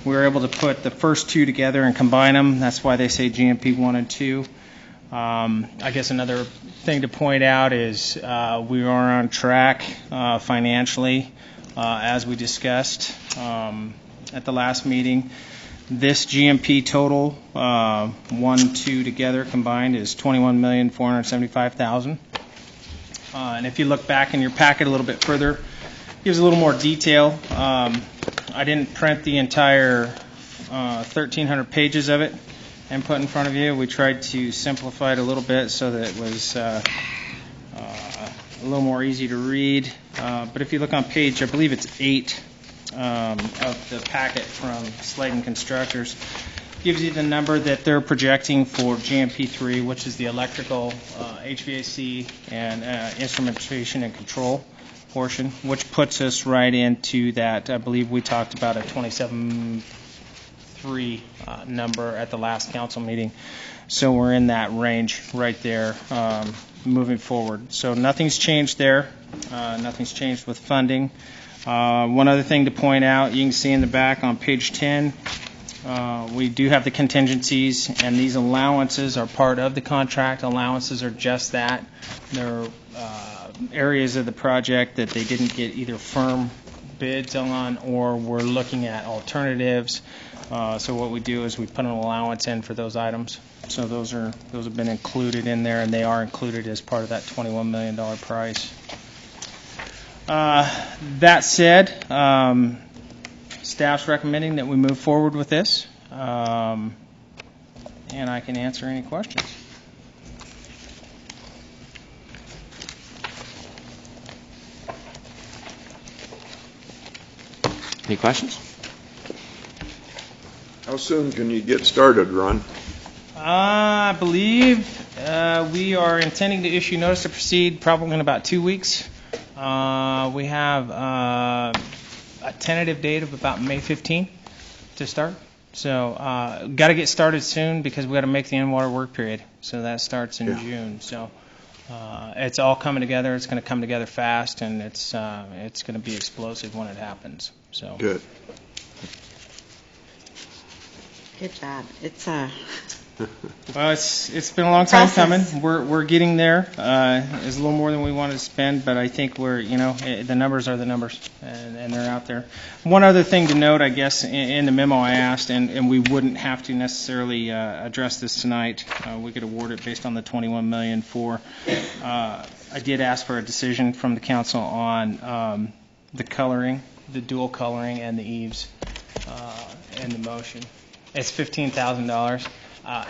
[SPEAKER 9] We were able to put the first 2 together and combine them. That's why they say GMP 1 and 2. I guess another thing to point out is we are on track financially, as we discussed at the last meeting. This GMP total, 1-2 together combined, is $21,475,000. And if you look back in your packet a little bit further, it gives a little more detail. I didn't print the entire 1,300 pages of it and put in front of you. We tried to simplify it a little bit so that it was a little more easy to read. But if you look on page, I believe it's 8 of the packet from Sladen Constructors, gives you the number that they're projecting for GMP3, which is the electrical, HVAC, and instrumentation and control portion, which puts us right into that. I believe we talked about a 27.3 number at the last council meeting. So we're in that range right there moving forward. So nothing's changed there. Nothing's changed with funding. One other thing to point out, you can see in the back on page 10, we do have the contingencies, and these allowances are part of the contract. Allowances are just that. They're areas of the project that they didn't get either firm bids on, or we're looking at alternatives. So what we do is we put an allowance in for those items. So those have been included in there, and they are included as part of that $21 million price. That said, staff's recommending that we move forward with this, and I can answer any questions.
[SPEAKER 1] Any questions?
[SPEAKER 2] How soon can you get started, Ron?
[SPEAKER 9] I believe we are intending to issue notice to proceed probably in about 2 weeks. We have a tentative date of about May 15 to start. So got to get started soon because we got to make the in-water work period. So that starts in June. So it's all coming together. It's going to come together fast, and it's going to be explosive when it happens. So
[SPEAKER 2] Good.
[SPEAKER 5] Good job. It's
[SPEAKER 9] well, it's been a long time coming. We're getting there. It's a little more than we wanted to spend, but I think we're the numbers are the numbers, and they're out there. One other thing to note, I guess, in the memo I asked, and we wouldn't have to necessarily address this tonight. We could award it based on the $21 million for. I did ask for a decision from the council on the coloring, the dual coloring, and the eaves, and the motion. It's $15,000.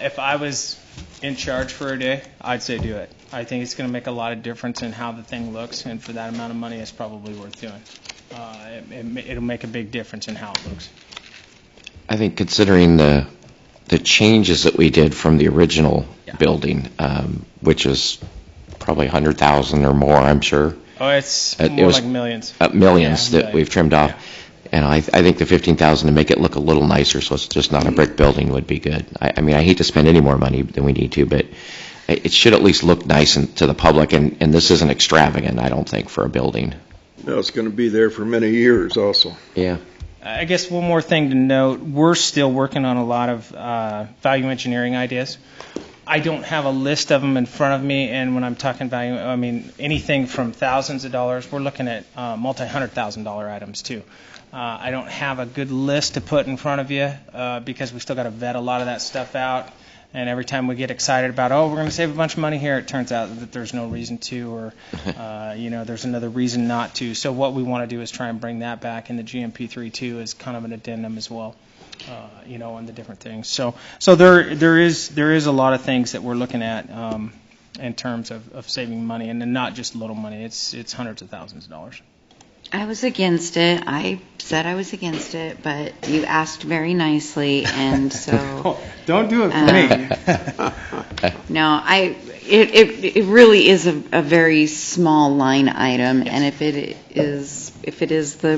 [SPEAKER 9] If I was in charge for a day, I'd say do it. I think it's going to make a lot of difference in how the thing looks, and for that amount of money, it's probably worth doing. It'll make a big difference in how it looks.
[SPEAKER 1] I think considering the changes that we did from the original building, which is probably 100,000 or more, I'm sure.
[SPEAKER 9] Oh, it's more like millions.
[SPEAKER 1] Millions that we've trimmed off. Yeah. And I think the $15,000 to make it look a little nicer, so it's just not a brick building, would be good. I mean, I hate to spend any more money than we need to, but it should at least look nice to the public, and this isn't extravagant, I don't think, for a building.
[SPEAKER 2] No, it's going to be there for many years also.
[SPEAKER 1] Yeah.
[SPEAKER 9] I guess one more thing to note, we're still working on a lot of value engineering ideas. I don't have a list of them in front of me, and when I'm talking value, I mean anything from thousands of dollars. We're looking at multi-$100,000 items, too. I don't have a good list to put in front of you because we still got to vet a lot of that stuff out. And every time we get excited about, we're going to save a bunch of money here, it turns out that there's no reason to, or there's another reason not to. So what we want to do is try and bring that back in the GMP 3.2 as kind of an addendum as well, on the different things. So there is a lot of things that we're looking at in terms of saving money, and not just little money. It's hundreds of thousands of dollars.
[SPEAKER 5] I was against it. I said I was against it, but you asked very nicely, and so
[SPEAKER 9] don't do it for me.
[SPEAKER 5] No, it really is a very small line item, and if it is the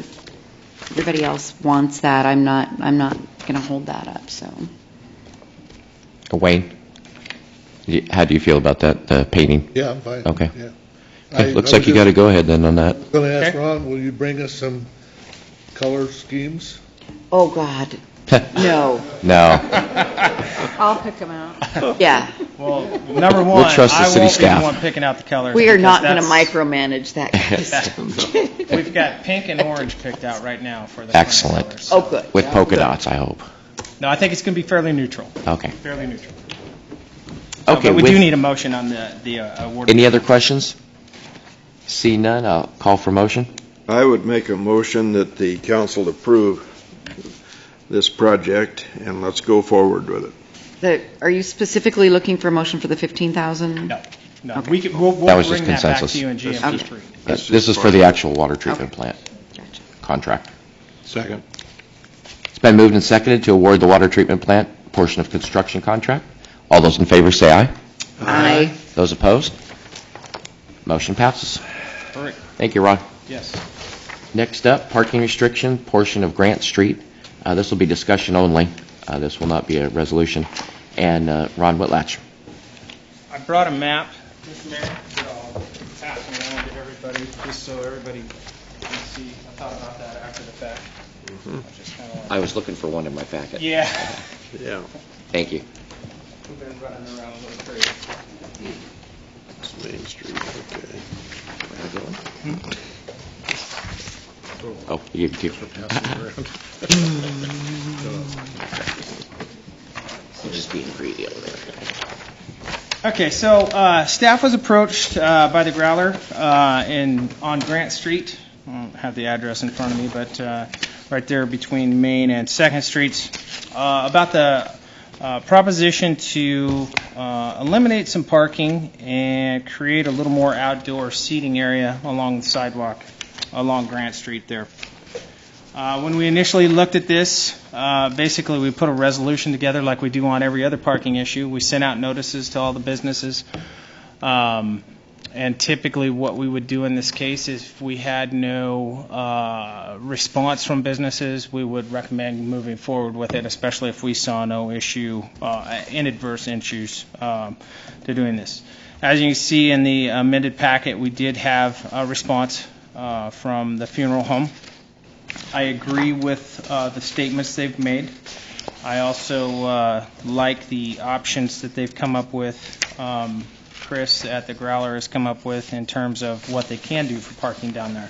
[SPEAKER 5] everybody else wants that, I'm not going to hold that up. So,
[SPEAKER 1] Wayne, how do you feel about that, the painting?
[SPEAKER 6] Yeah, I'm fine.
[SPEAKER 1] Okay.
[SPEAKER 6] Yeah.
[SPEAKER 1] Okay, looks like you got to go ahead then on that.
[SPEAKER 6] I'm going to ask Ron, will you bring us some color schemes?
[SPEAKER 5] Oh, God. No.
[SPEAKER 1] No.
[SPEAKER 3] I'll pick them out.
[SPEAKER 5] Yeah.
[SPEAKER 9] Well, number one,
[SPEAKER 1] We'll trust the city
[SPEAKER 9] I won't
[SPEAKER 1] staff.
[SPEAKER 9] be the one picking out the colors.
[SPEAKER 5] We are not going to micromanage that kind of stuff.
[SPEAKER 9] We've got pink and orange picked out right now for the
[SPEAKER 1] Excellent.
[SPEAKER 9] colors, so.
[SPEAKER 5] Oh, good.
[SPEAKER 1] With polka dots, I hope.
[SPEAKER 9] No, I think it's going to be fairly neutral.
[SPEAKER 1] Okay.
[SPEAKER 9] Fairly neutral.
[SPEAKER 1] Okay.
[SPEAKER 9] But we do need a motion on the award.
[SPEAKER 1] Any other questions? See none, I'll call for motion.
[SPEAKER 2] I would make a motion that the council approve this project, and let's go forward with it.
[SPEAKER 5] Are you specifically looking for a motion for the 15,000?
[SPEAKER 9] No.
[SPEAKER 5] Okay.
[SPEAKER 9] We'll
[SPEAKER 1] That was just
[SPEAKER 9] bring that back
[SPEAKER 1] consensus.
[SPEAKER 9] to you in GMP 3.
[SPEAKER 1] This is for the actual water treatment plant
[SPEAKER 5] Gotcha.
[SPEAKER 1] contract.
[SPEAKER 2] Second.
[SPEAKER 1] It's been moved and seconded to award the water treatment plant portion of construction contract. All those in favor say aye.
[SPEAKER 5] Aye.
[SPEAKER 1] Those opposed? Motion passes.
[SPEAKER 9] Perfect.
[SPEAKER 1] Thank you, Ron.
[SPEAKER 9] Yes.
[SPEAKER 1] Next up, parking restriction, portion of Grant Street. This will be discussion only. This will not be a resolution. And Ron Whitlatch.
[SPEAKER 9] I brought a map, Mr. Mayor, that I'll pass around to everybody, just so everybody can see. I thought about that after the fact.
[SPEAKER 1] I was looking for one in my packet.
[SPEAKER 9] Yeah.
[SPEAKER 2] Yeah.
[SPEAKER 1] Thank you.
[SPEAKER 9] We've been running around a little crazy.
[SPEAKER 2] It's Main Street, okay.
[SPEAKER 1] Oh, you gave it to You're just being greedy over there.
[SPEAKER 9] Okay, so staff was approached by the Growler on Grant Street. I don't have the address in front of me, but right there between Main and 2nd Streets, about the proposition to eliminate some parking and create a little more outdoor seating area along the sidewalk along Grant Street there. When we initially looked at this, basically we put a resolution together like we do on every other parking issue. We sent out notices to all the businesses. And typically what we would do in this case is if we had no response from businesses, we would recommend moving forward with it, especially if we saw no issue, inadverse issues to doing this. As you can see in the amended packet, we did have a response from the funeral home. I agree with the statements they've made. I also like the options that they've come up with. Chris at the Growler has come up with in terms of what they can do for parking down there.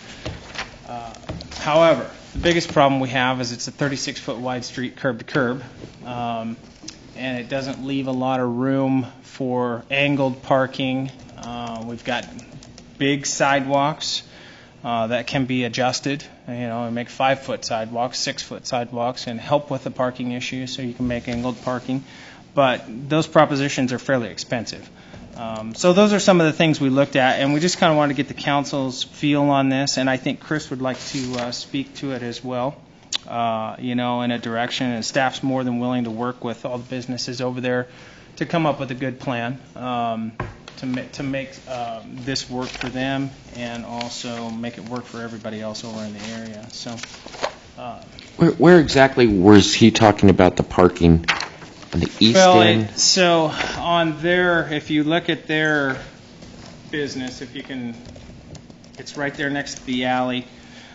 [SPEAKER 9] However, the biggest problem we have is it's a 36-foot wide street curb to curb, and it doesn't leave a lot of room for angled parking. We've got big sidewalks that can be adjusted, and make 5-foot sidewalks, 6-foot sidewalks, and help with the parking issue so you can make angled parking. But those propositions are fairly expensive. So those are some of the things we looked at, and we just kind of wanted to get the council's feel on this, and I think Chris would like to speak to it as well, in a direction, and staff's more than willing to work with all the businesses over there to come up with a good plan to make this work for them and also make it work for everybody else over in the area. So,
[SPEAKER 1] Where exactly was he talking about the parking? On the east end?
[SPEAKER 9] So on their, if you look at their business, it's right there next to the alley.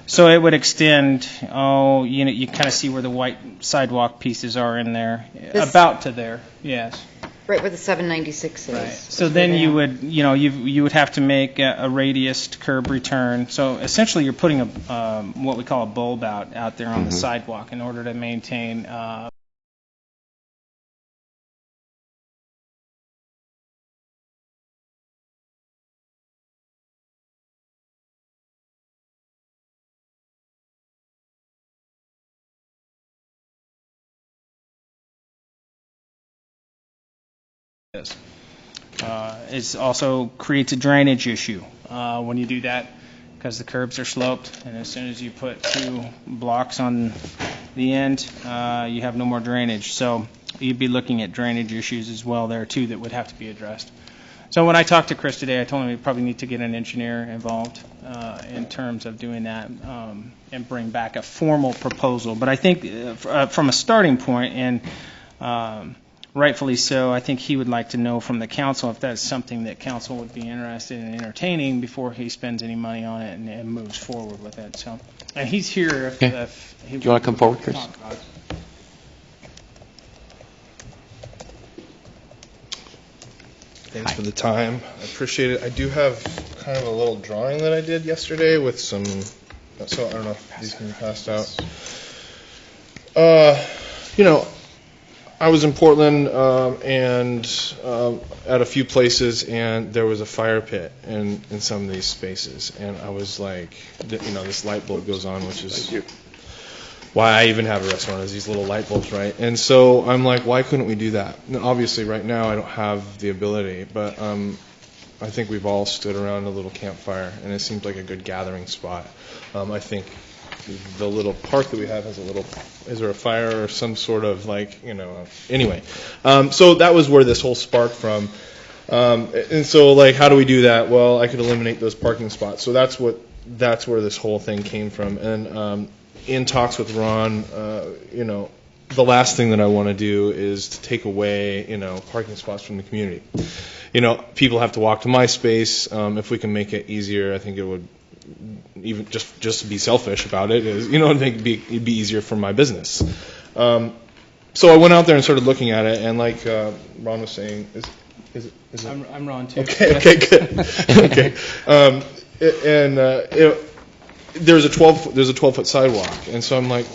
[SPEAKER 9] So it would extend, you kind of see where the white sidewalk pieces are in there, about to there, yes.
[SPEAKER 5] Right where the 796 is.
[SPEAKER 9] Right. So then you would, you would have to make a radius curb return. So essentially you're putting what we call a bulb out there on the sidewalk in order to maintain it also creates a drainage issue when you do that because the curbs are sloped, and as soon as you put 2 blocks on the end, you have no more drainage. So you'd be looking at drainage issues as well there too that would have to be addressed. So when I talked to Chris today, I told him we probably need to get an engineer involved in terms of doing that and bring back a formal proposal. But I think from a starting point, and rightfully so, I think he would like to know from the council if that's something that council would be interested in entertaining before he spends any money on it and moves forward with it. So, and he's here if he
[SPEAKER 1] Do you want to come forward, Chris?
[SPEAKER 2] Thanks for the time. I appreciate it. I do have kind of a little drawing that I did yesterday with some, so I don't know if these can be passed out. I was in Portland and at a few places, and there was a fire pit in some of these spaces, and I was like, this light bulb goes on, which is why I even have a restaurant, is these little light bulbs, right? And so I'm like, why couldn't we do that? Now, obviously, right now I don't have the ability, but I think we've all stood around a little campfire, and it seems like a good gathering spot. I think the little park that we have has is there a fire or some sort of anyway. So that was where this whole sparked from. And so how do we do that? Well, I could eliminate those parking spots. So that's where this whole thing came from. And in talks with Ron, the last thing that I want to do is to take away, parking spots from the community. People have to walk to my space. If we can make it easier, I think it would, even just to be selfish about it, is, I think it'd be easier for my business. So I went out there and started looking at it, and like Ron was saying, is it?
[SPEAKER 9] I'm Ron too.
[SPEAKER 2] Okay, good. Okay. There's a 12-foot sidewalk, and so I'm like,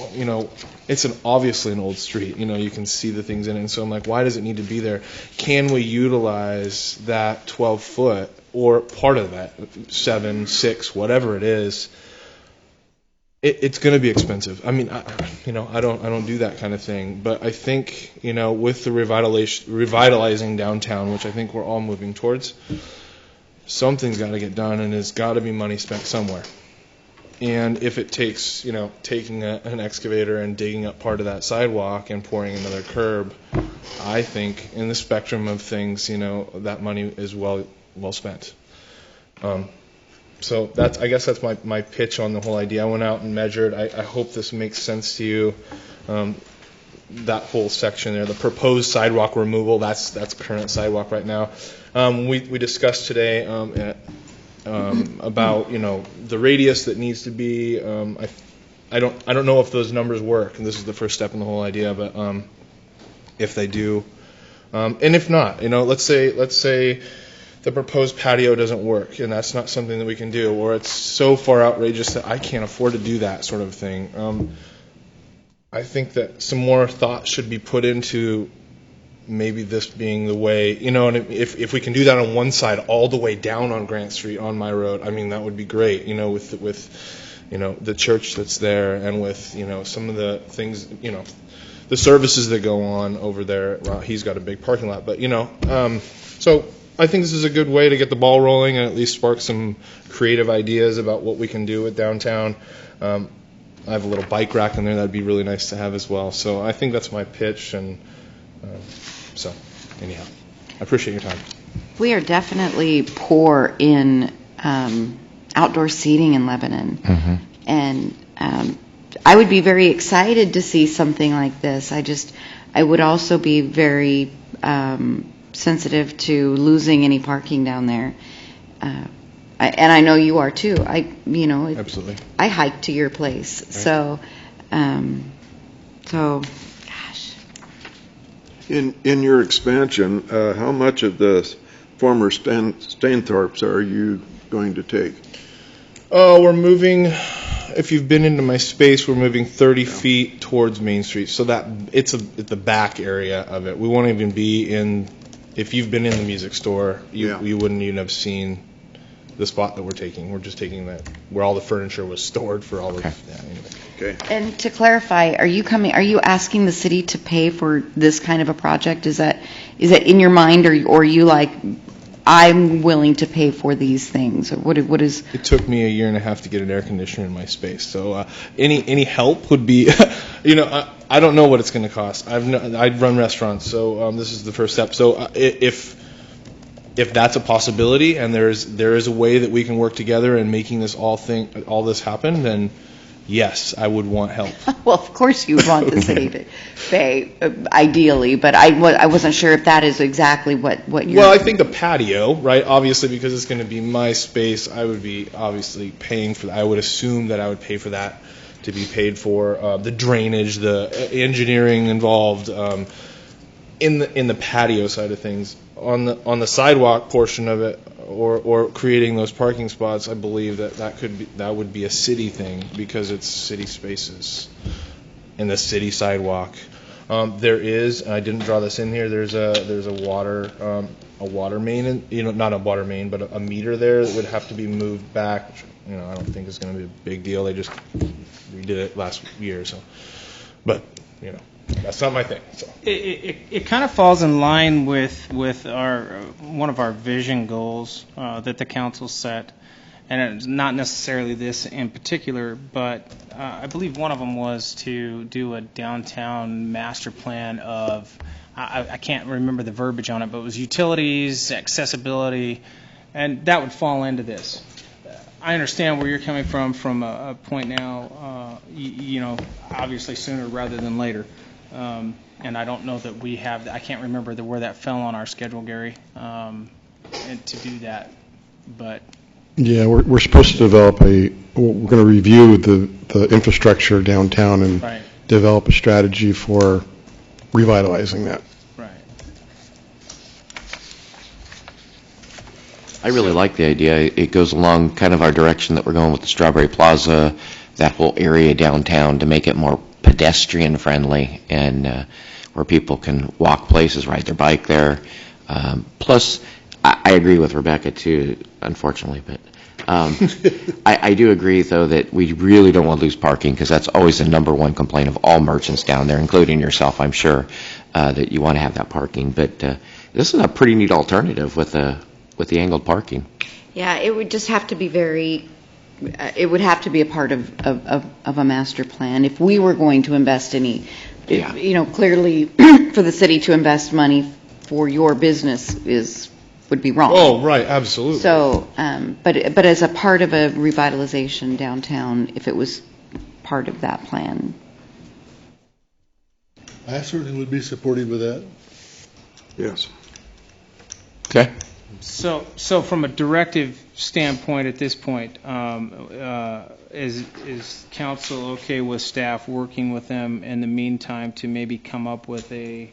[SPEAKER 2] it's obviously an old street. You can see the things in it, and so I'm like, why does it need to be there? Can we utilize that 12-foot or part of that 7, 6, whatever it is? It's going to be expensive. I mean, I don't do that kind of thing, but I think with the revitalizing downtown, which I think we're all moving towards, something's got to get done, and there's got to be money spent somewhere.
[SPEAKER 13] And if it takes, taking an excavator and digging up part of that sidewalk and pouring another curb, I think in the spectrum of things, that money is well spent. So I guess that's my pitch on the whole idea. I went out and measured. I hope this makes sense to you. That whole section there, the proposed sidewalk removal, that's current sidewalk right now. We discussed today about the radius that needs to be. I don't know if those numbers work, and this is the first step in the whole idea. But if they do, and if not, let's say the proposed patio doesn't work, and that's not something that we can do, or it's so far outrageous that I can't afford to do that sort of thing. I think that some more thought should be put into maybe this being the way, and if we can do that on one side all the way down on Grant Street on my road, I mean, that would be great, with the church that's there, and with, some of the things, the services that go on over there. Well, he's got a big parking lot, but, so I think this is a good way to get the ball rolling and at least spark some creative ideas about what we can do with downtown. I have a little bike rack in there that'd be really nice to have as well. So I think that's my pitch, and so anyhow, I appreciate your time.
[SPEAKER 5] We are definitely poor in outdoor seating in Lebanon, and I would be very excited to see something like this. I would also be very sensitive to losing any parking down there. And I know you are too.
[SPEAKER 13] Absolutely.
[SPEAKER 5] I hike to your place, right. So, gosh.
[SPEAKER 2] In your expansion, how much of the former Stainthorpes are you going to take?
[SPEAKER 13] Oh, we're moving. If you've been into my space, we're moving 30 feet towards Main Street, so that it's the back area of it. We won't even be in. If you've been in the music store, you wouldn't even have seen the spot that we're taking. We're just taking that where all the furniture was stored for all of anyway.
[SPEAKER 2] Okay.
[SPEAKER 5] And to clarify, are you asking the city to pay for this kind of a project? Is that in your mind, or are you like, I'm willing to pay for these things? Or what is?
[SPEAKER 13] It took me a year and a half to get an air conditioner in my space. So any help would be, I don't know what it's going to cost. I'd run restaurants, so this is the first step. So if that's a possibility, and there is a way that we can work together in making all this happen, then yes, I would want help.
[SPEAKER 5] Well, of course you would want the city to pay, ideally, but I wasn't sure if that is exactly what you're...
[SPEAKER 13] Well, I think the patio, right, obviously, because it's going to be my space, I would be obviously paying for that. I would assume that I would pay for that to be paid for. The drainage, the engineering involved in the patio side of things. On the sidewalk portion of it, or creating those parking spots, I believe that would be a city thing, because it's city spaces and the city sidewalk. There is, and I didn't draw this in here, there's a water main, not a water main, but a meter there that would have to be moved back. I don't think it's going to be a big deal. They just redid it last year, so. But that's not my thing. So.
[SPEAKER 9] It kind of falls in line with one of our vision goals that the council set, and it's not necessarily this in particular, but I believe one of them was to do a downtown master plan of, I can't remember the verbiage on it, but it was utilities, accessibility, and that would fall into this. I understand where you're coming from a point now, obviously sooner rather than later. And I don't know that we have, I can't remember where that fell on our schedule, Gary, and to do that, but.
[SPEAKER 6] Yeah, we're supposed to develop we're going to review the infrastructure downtown and develop a strategy for revitalizing that.
[SPEAKER 9] Right.
[SPEAKER 1] I really like the idea. It goes along kind of our direction that we're going with the Strawberry Plaza, that whole area downtown, to make it more pedestrian friendly, and where people can walk places, ride their bike there. Plus, I agree with Rebecca too, unfortunately, but I do agree though that we really don't want to lose parking, because that's always the number one complaint of all merchants down there, including yourself, I'm sure, that you want to have that parking. But this is a pretty neat alternative with the angled parking.
[SPEAKER 5] Yeah, it would just have to be very it would have to be a part of a master plan. If we were going to invest any, clearly for the city to invest money for your business would be wrong.
[SPEAKER 13] Oh, right, absolutely.
[SPEAKER 5] So, but as a part of a revitalization downtown, if it was part of that plan.
[SPEAKER 2] I certainly would be supportive of that.
[SPEAKER 14] Yes.
[SPEAKER 1] Okay.
[SPEAKER 9] So from a directive standpoint at this point, is council okay with staff working with them in the meantime to maybe come up with a,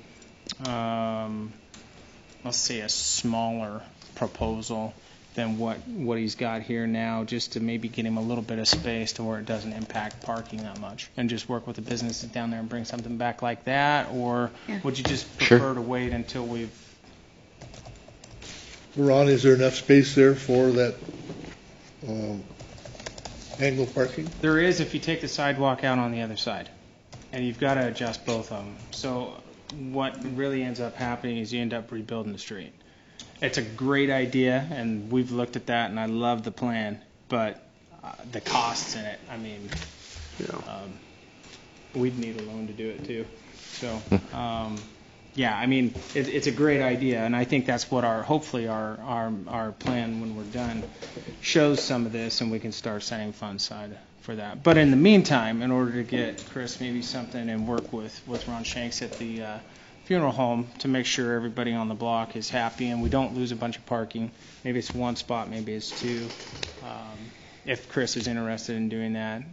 [SPEAKER 9] let's say, a smaller proposal than what he's got here now, just to maybe get him a little bit of space to where it doesn't impact parking that much, and just work with the businesses down there and bring something back like that? Or would you just prefer to wait until we've...
[SPEAKER 2] Ron, is there enough space there for that angle parking?
[SPEAKER 9] There is if you take the sidewalk out on the other side, and you've got to adjust both of them. So what really ends up happening is you end up rebuilding the street. It's a great idea, and we've looked at that, and I love the plan, but the costs in it, I mean, we'd need a loan to do it too. So, yeah, I mean, it's a great idea, and I think that's what hopefully our plan when we're done shows some of this, and we can start setting funds aside for that. But in the meantime, in order to get Chris maybe something and work with Ron Shanks at the funeral home to make sure everybody on the block is happy and we don't lose a bunch of parking. Maybe it's one spot, maybe it's two. If Chris is interested in doing that,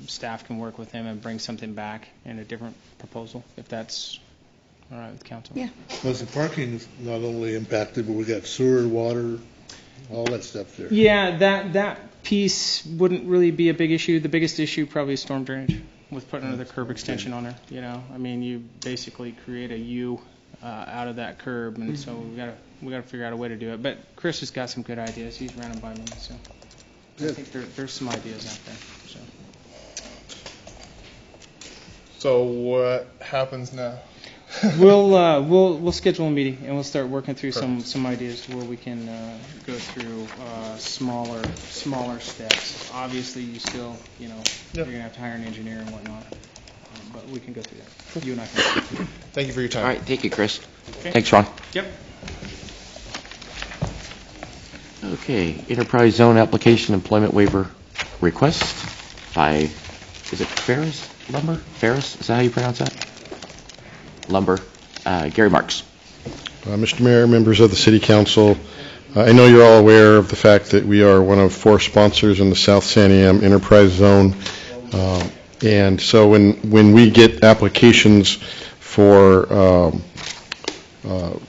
[SPEAKER 9] staff can work with him and bring something back in a different proposal, if that's all right with council.
[SPEAKER 5] Yeah.
[SPEAKER 2] Because the parking is not only impacted, but we got sewer, water, all that stuff there.
[SPEAKER 9] Yeah, that piece wouldn't really be a big issue. The biggest issue probably is storm drainage with putting another curb extension on there. I mean, you basically create a U out of that curb, and so we got to figure out a way to do it. But Chris has got some good ideas. He's ran them by me, so I think there's some ideas out there.
[SPEAKER 13] So what happens now?
[SPEAKER 9] We'll schedule a meeting and we'll start working through some ideas to where we can go through smaller steps. Obviously, you still you're gonna have to hire an engineer and whatnot, but we can go through that. You and I can.
[SPEAKER 13] Thank you for your time.
[SPEAKER 1] All right, thank you, Chris.
[SPEAKER 9] Okay.
[SPEAKER 1] Thanks, Ron.
[SPEAKER 9] Yep.
[SPEAKER 1] Okay, Enterprise Zone Application Employment Waiver Request by, is it Ferris Lumber? Ferris, is that how you pronounce that? Lumber. Gary Marks.
[SPEAKER 6] Mr. Mayor, members of the City Council, I know you're all aware of the fact that we are one of 4 sponsors in the South San Am Enterprise Zone. And so when we get applications for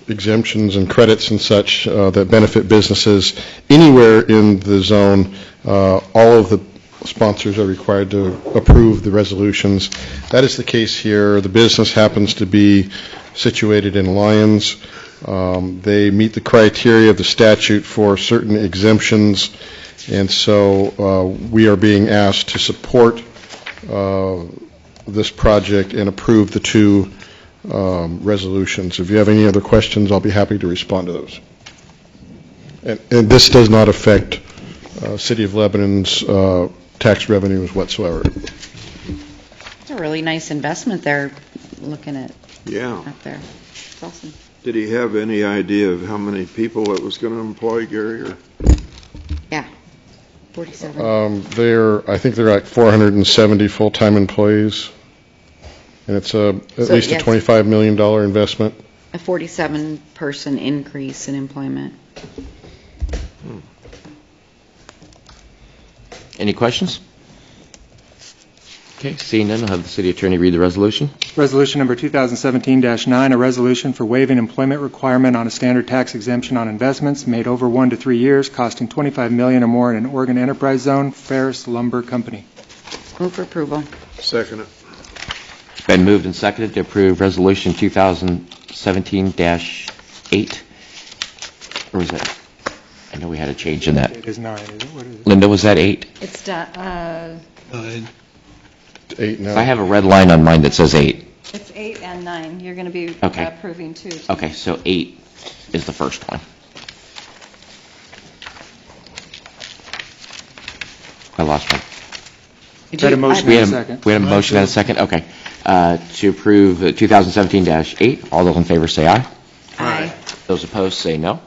[SPEAKER 6] exemptions and credits and such that benefit businesses anywhere in the zone, all of the sponsors are required to approve the resolutions. That is the case here. The business happens to be situated in Lyons. They meet the criteria of the statute for certain exemptions, and so we are being asked to support this project and approve the 2 resolutions. If you have any other questions, I'll be happy to respond to those. And this does not affect City of Lebanon's tax revenues whatsoever.
[SPEAKER 5] It's a really nice investment there, looking at up there. It's awesome.
[SPEAKER 14] Did he have any idea of how many people it was going to employ, Gary? Or?
[SPEAKER 5] Yeah, 47.
[SPEAKER 6] I think they're like 470 full-time employees, and it's at least a $25 million investment.
[SPEAKER 5] A 47-person increase in employment.
[SPEAKER 1] Any questions? Okay, seeing none, I'll have the city attorney read the resolution.
[SPEAKER 15] Resolution number 2017-9, a resolution for waiving employment requirement on a standard tax exemption on investments made over 1 to 3 years, costing $25 million or more in an Oregon Enterprise Zone, Ferris Lumber Company.
[SPEAKER 5] Move for approval.
[SPEAKER 14] Second it.
[SPEAKER 1] It's been moved and seconded to approve resolution 2017-8. Or was that? I know we had a change in that.
[SPEAKER 15] It is 9, is it? What is it?
[SPEAKER 1] Linda, was that 8?
[SPEAKER 3] It's
[SPEAKER 2] 9.
[SPEAKER 6] 8 now.
[SPEAKER 1] I have a red line on mine that says 8.
[SPEAKER 3] It's 8 and 9. You're going to be
[SPEAKER 1] Okay.
[SPEAKER 3] approving 2.
[SPEAKER 1] Okay, so 8 is the first one. lost one.
[SPEAKER 15] We had a motion and a second.
[SPEAKER 1] We had a motion and a second, okay. To approve 2017-8, all those in favor say aye.
[SPEAKER 5] Aye.
[SPEAKER 1] Those opposed say no.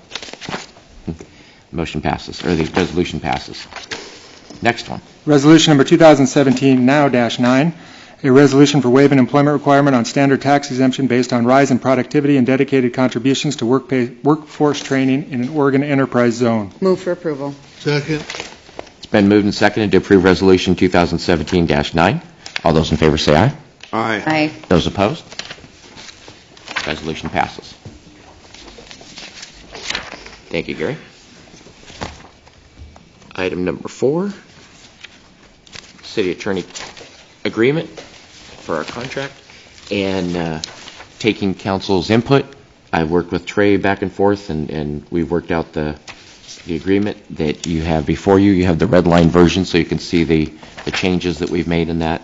[SPEAKER 1] Motion passes, or the resolution passes. Next one.
[SPEAKER 15] Resolution number 2017-9, a resolution for waiving employment requirement on standard tax exemption based on rise in productivity and dedicated contributions to workforce training in an Oregon enterprise zone.
[SPEAKER 5] Move for approval.
[SPEAKER 7] Second.
[SPEAKER 1] It's been moved and seconded to approve Resolution 2017-9. All those in favor say aye.
[SPEAKER 14] Aye.
[SPEAKER 5] Aye.
[SPEAKER 1] Those opposed? Resolution passes. Thank you, Gary. Item number 4, city attorney agreement for our contract, and taking council's input. I've worked with Trey back and forth, and we've worked out the agreement that you have before you. You have the red line version, so you can see the changes that we've made in that.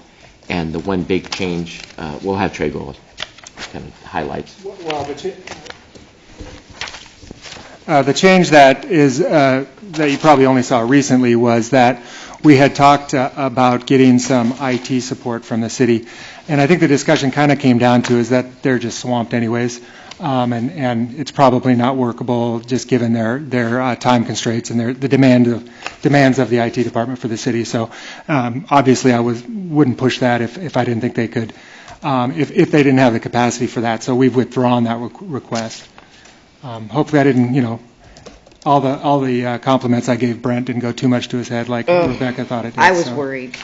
[SPEAKER 1] And the one big change, we'll have Trey go kind of highlights.
[SPEAKER 15] Well, the change that is that you probably only saw recently was that we had talked about getting some IT support from the city, and I think the discussion kind of came down to is that they're just swamped anyways, and it's probably not workable just given their time constraints and the demands of the IT department for the city. So obviously I wouldn't push that if I didn't think they could, if they didn't have the capacity for that. So we've withdrawn that request. Hopefully I didn't, all the compliments I gave Brent didn't go too much to his head like Rebecca thought it did.
[SPEAKER 5] I was worried.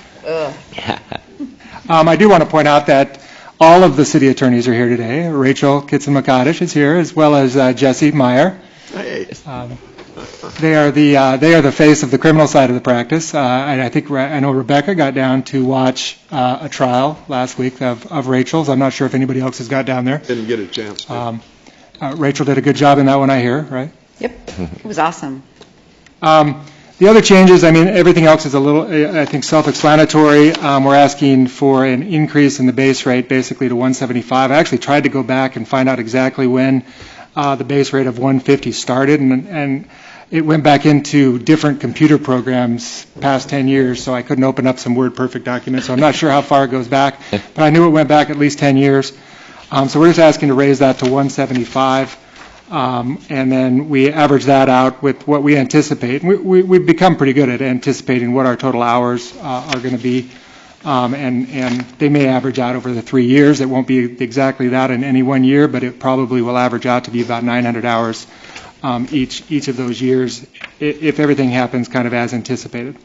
[SPEAKER 15] I do want to point out that all of the city attorneys are here today. Rachel Kitson-McCadish is here, as well as Jesse Meyer.
[SPEAKER 14] Hey.
[SPEAKER 15] They are the face of the criminal side of the practice. And I know Rebecca got down to watch a trial last week of Rachel's. I'm not sure if anybody else has got down there.
[SPEAKER 14] Didn't get a chance to.
[SPEAKER 15] Rachel did a good job in that one, I hear, right?
[SPEAKER 5] Yep. It was awesome.
[SPEAKER 15] The other changes, everything else is a little, I think, self-explanatory. We're asking for an increase in the base rate, basically to 175. I actually tried to go back and find out exactly when the base rate of 150 started, and it went back into different computer programs past 10 years, so I couldn't open up some WordPerfect documents, so I'm not sure how far it goes back, but I knew it went back at least 10 years. So we're just asking to raise that to 175. And then we average that out with what we anticipate. We've become pretty good at anticipating what our total hours are going to be, and they may average out over the 3 years. It won't be exactly that in any one year, but it probably will average out to be about 900 hours each of those years if everything happens kind of as anticipated.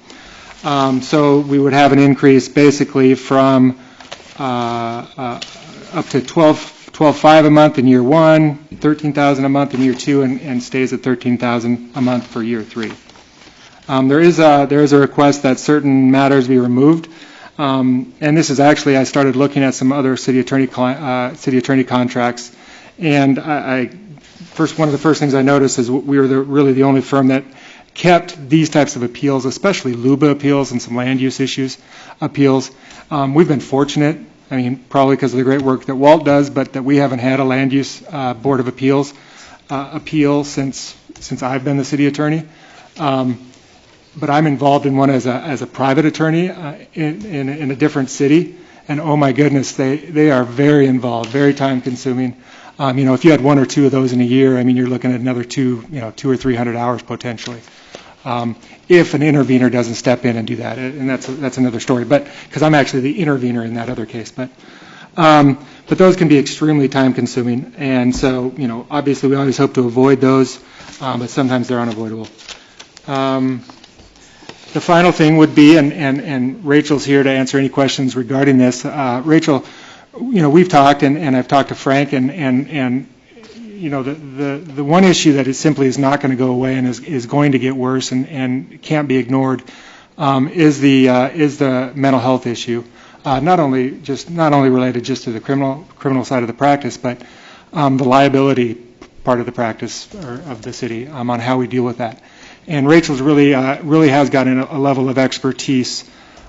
[SPEAKER 15] So we would have an increase basically from up to $12,500 a month in year 1, $13,000 a month in year 2, and stays at $13,000 a month for year 3. There is a request that certain matters be removed, and this is actually, I started looking at some other city attorney contracts, and one of the first things I noticed is we were really the only firm that kept these types of appeals, especially LUBA appeals and some land use issues appeals. We've been fortunate. Probably because of the great work that Walt does, but that we haven't had a land use board of appeals appeal since I've been the city attorney. But I'm involved in one as a private attorney in a different city, and oh my goodness, they are very involved, very time consuming. If you had 1 or 2 of those in a year, you're looking at another 200 or 300 hours potentially. If an intervener doesn't step in and do that, and that's another story. But because I'm actually the intervener in that other case, but those can be extremely time-consuming, and so obviously we always hope to avoid those, but sometimes they're unavoidable. The final thing would be, and Rachel's here to answer any questions regarding this. Rachel, we've talked, and I've talked to Frank, and the one issue that it simply is not going to go away and is going to get worse and can't be ignored is the mental health issue. Not only related just to the criminal side of the practice, but the liability part of the practice of the city on how we deal with that. And Rachel's really has gotten a level of expertise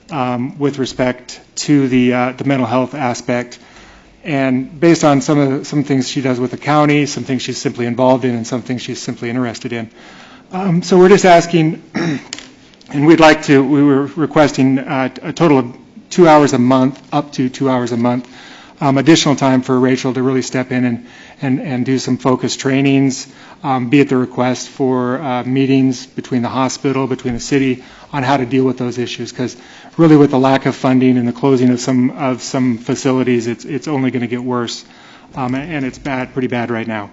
[SPEAKER 15] with respect to the mental health aspect. And based on some things she does with the county, some things she's simply involved in, and some things she's simply interested in. So we're just asking And we were requesting a total of 2 hours a month, up to 2 hours a month, additional time for Rachel to really step in and do some focused trainings, be at the request for meetings between the hospital, between the city, on how to deal with those issues. Because really with the lack of funding and the closing of some facilities, it's only going to get worse. And it's pretty bad right now.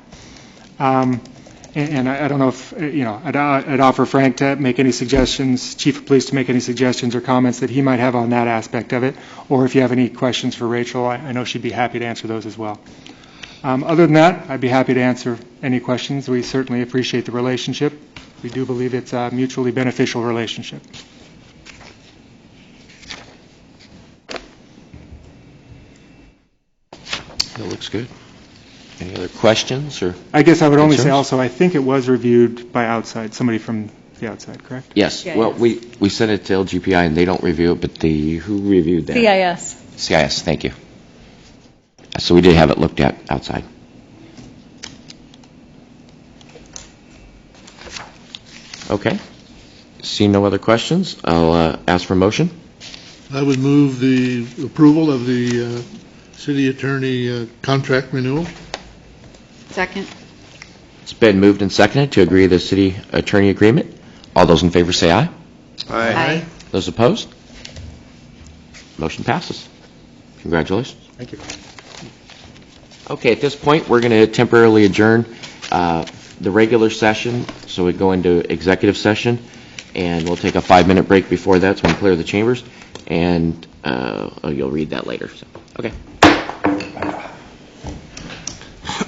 [SPEAKER 15] And I don't know if, I'd offer Frank to make any suggestions, Chief of Police to make any suggestions or comments that he might have on that aspect of it, or if you have any questions for Rachel, I know she'd be happy to answer those as well. Other than that, I'd be happy to answer any questions. We certainly appreciate the relationship. We do believe it's a mutually beneficial relationship.
[SPEAKER 1] That looks good. Any other questions? Or
[SPEAKER 15] I guess I would only say
[SPEAKER 1] concerns?
[SPEAKER 15] also, I think it was reviewed by somebody from the outside, correct?
[SPEAKER 1] Yes.
[SPEAKER 3] Yeah,
[SPEAKER 1] Well,
[SPEAKER 3] yes.
[SPEAKER 1] we sent it to LGPI, and they don't review it, but who reviewed that?
[SPEAKER 3] CIS.
[SPEAKER 1] CIS, thank you. So we did have it looked at outside. Okay. See no other questions, I'll ask for a motion.
[SPEAKER 2] I would move the approval of the city attorney contract renewal.
[SPEAKER 5] Second.
[SPEAKER 1] It's been moved and seconded to agree to the city attorney agreement. All those in favor say aye.
[SPEAKER 5] Aye.
[SPEAKER 1] Those opposed? Motion passes. Congratulations.
[SPEAKER 12] Thank you.
[SPEAKER 1] Okay, at this point, we're going to temporarily adjourn the regular session, so we go into executive session, and we'll take a 5-minute break before that so we can clear the chambers, and you'll read that later. So, okay.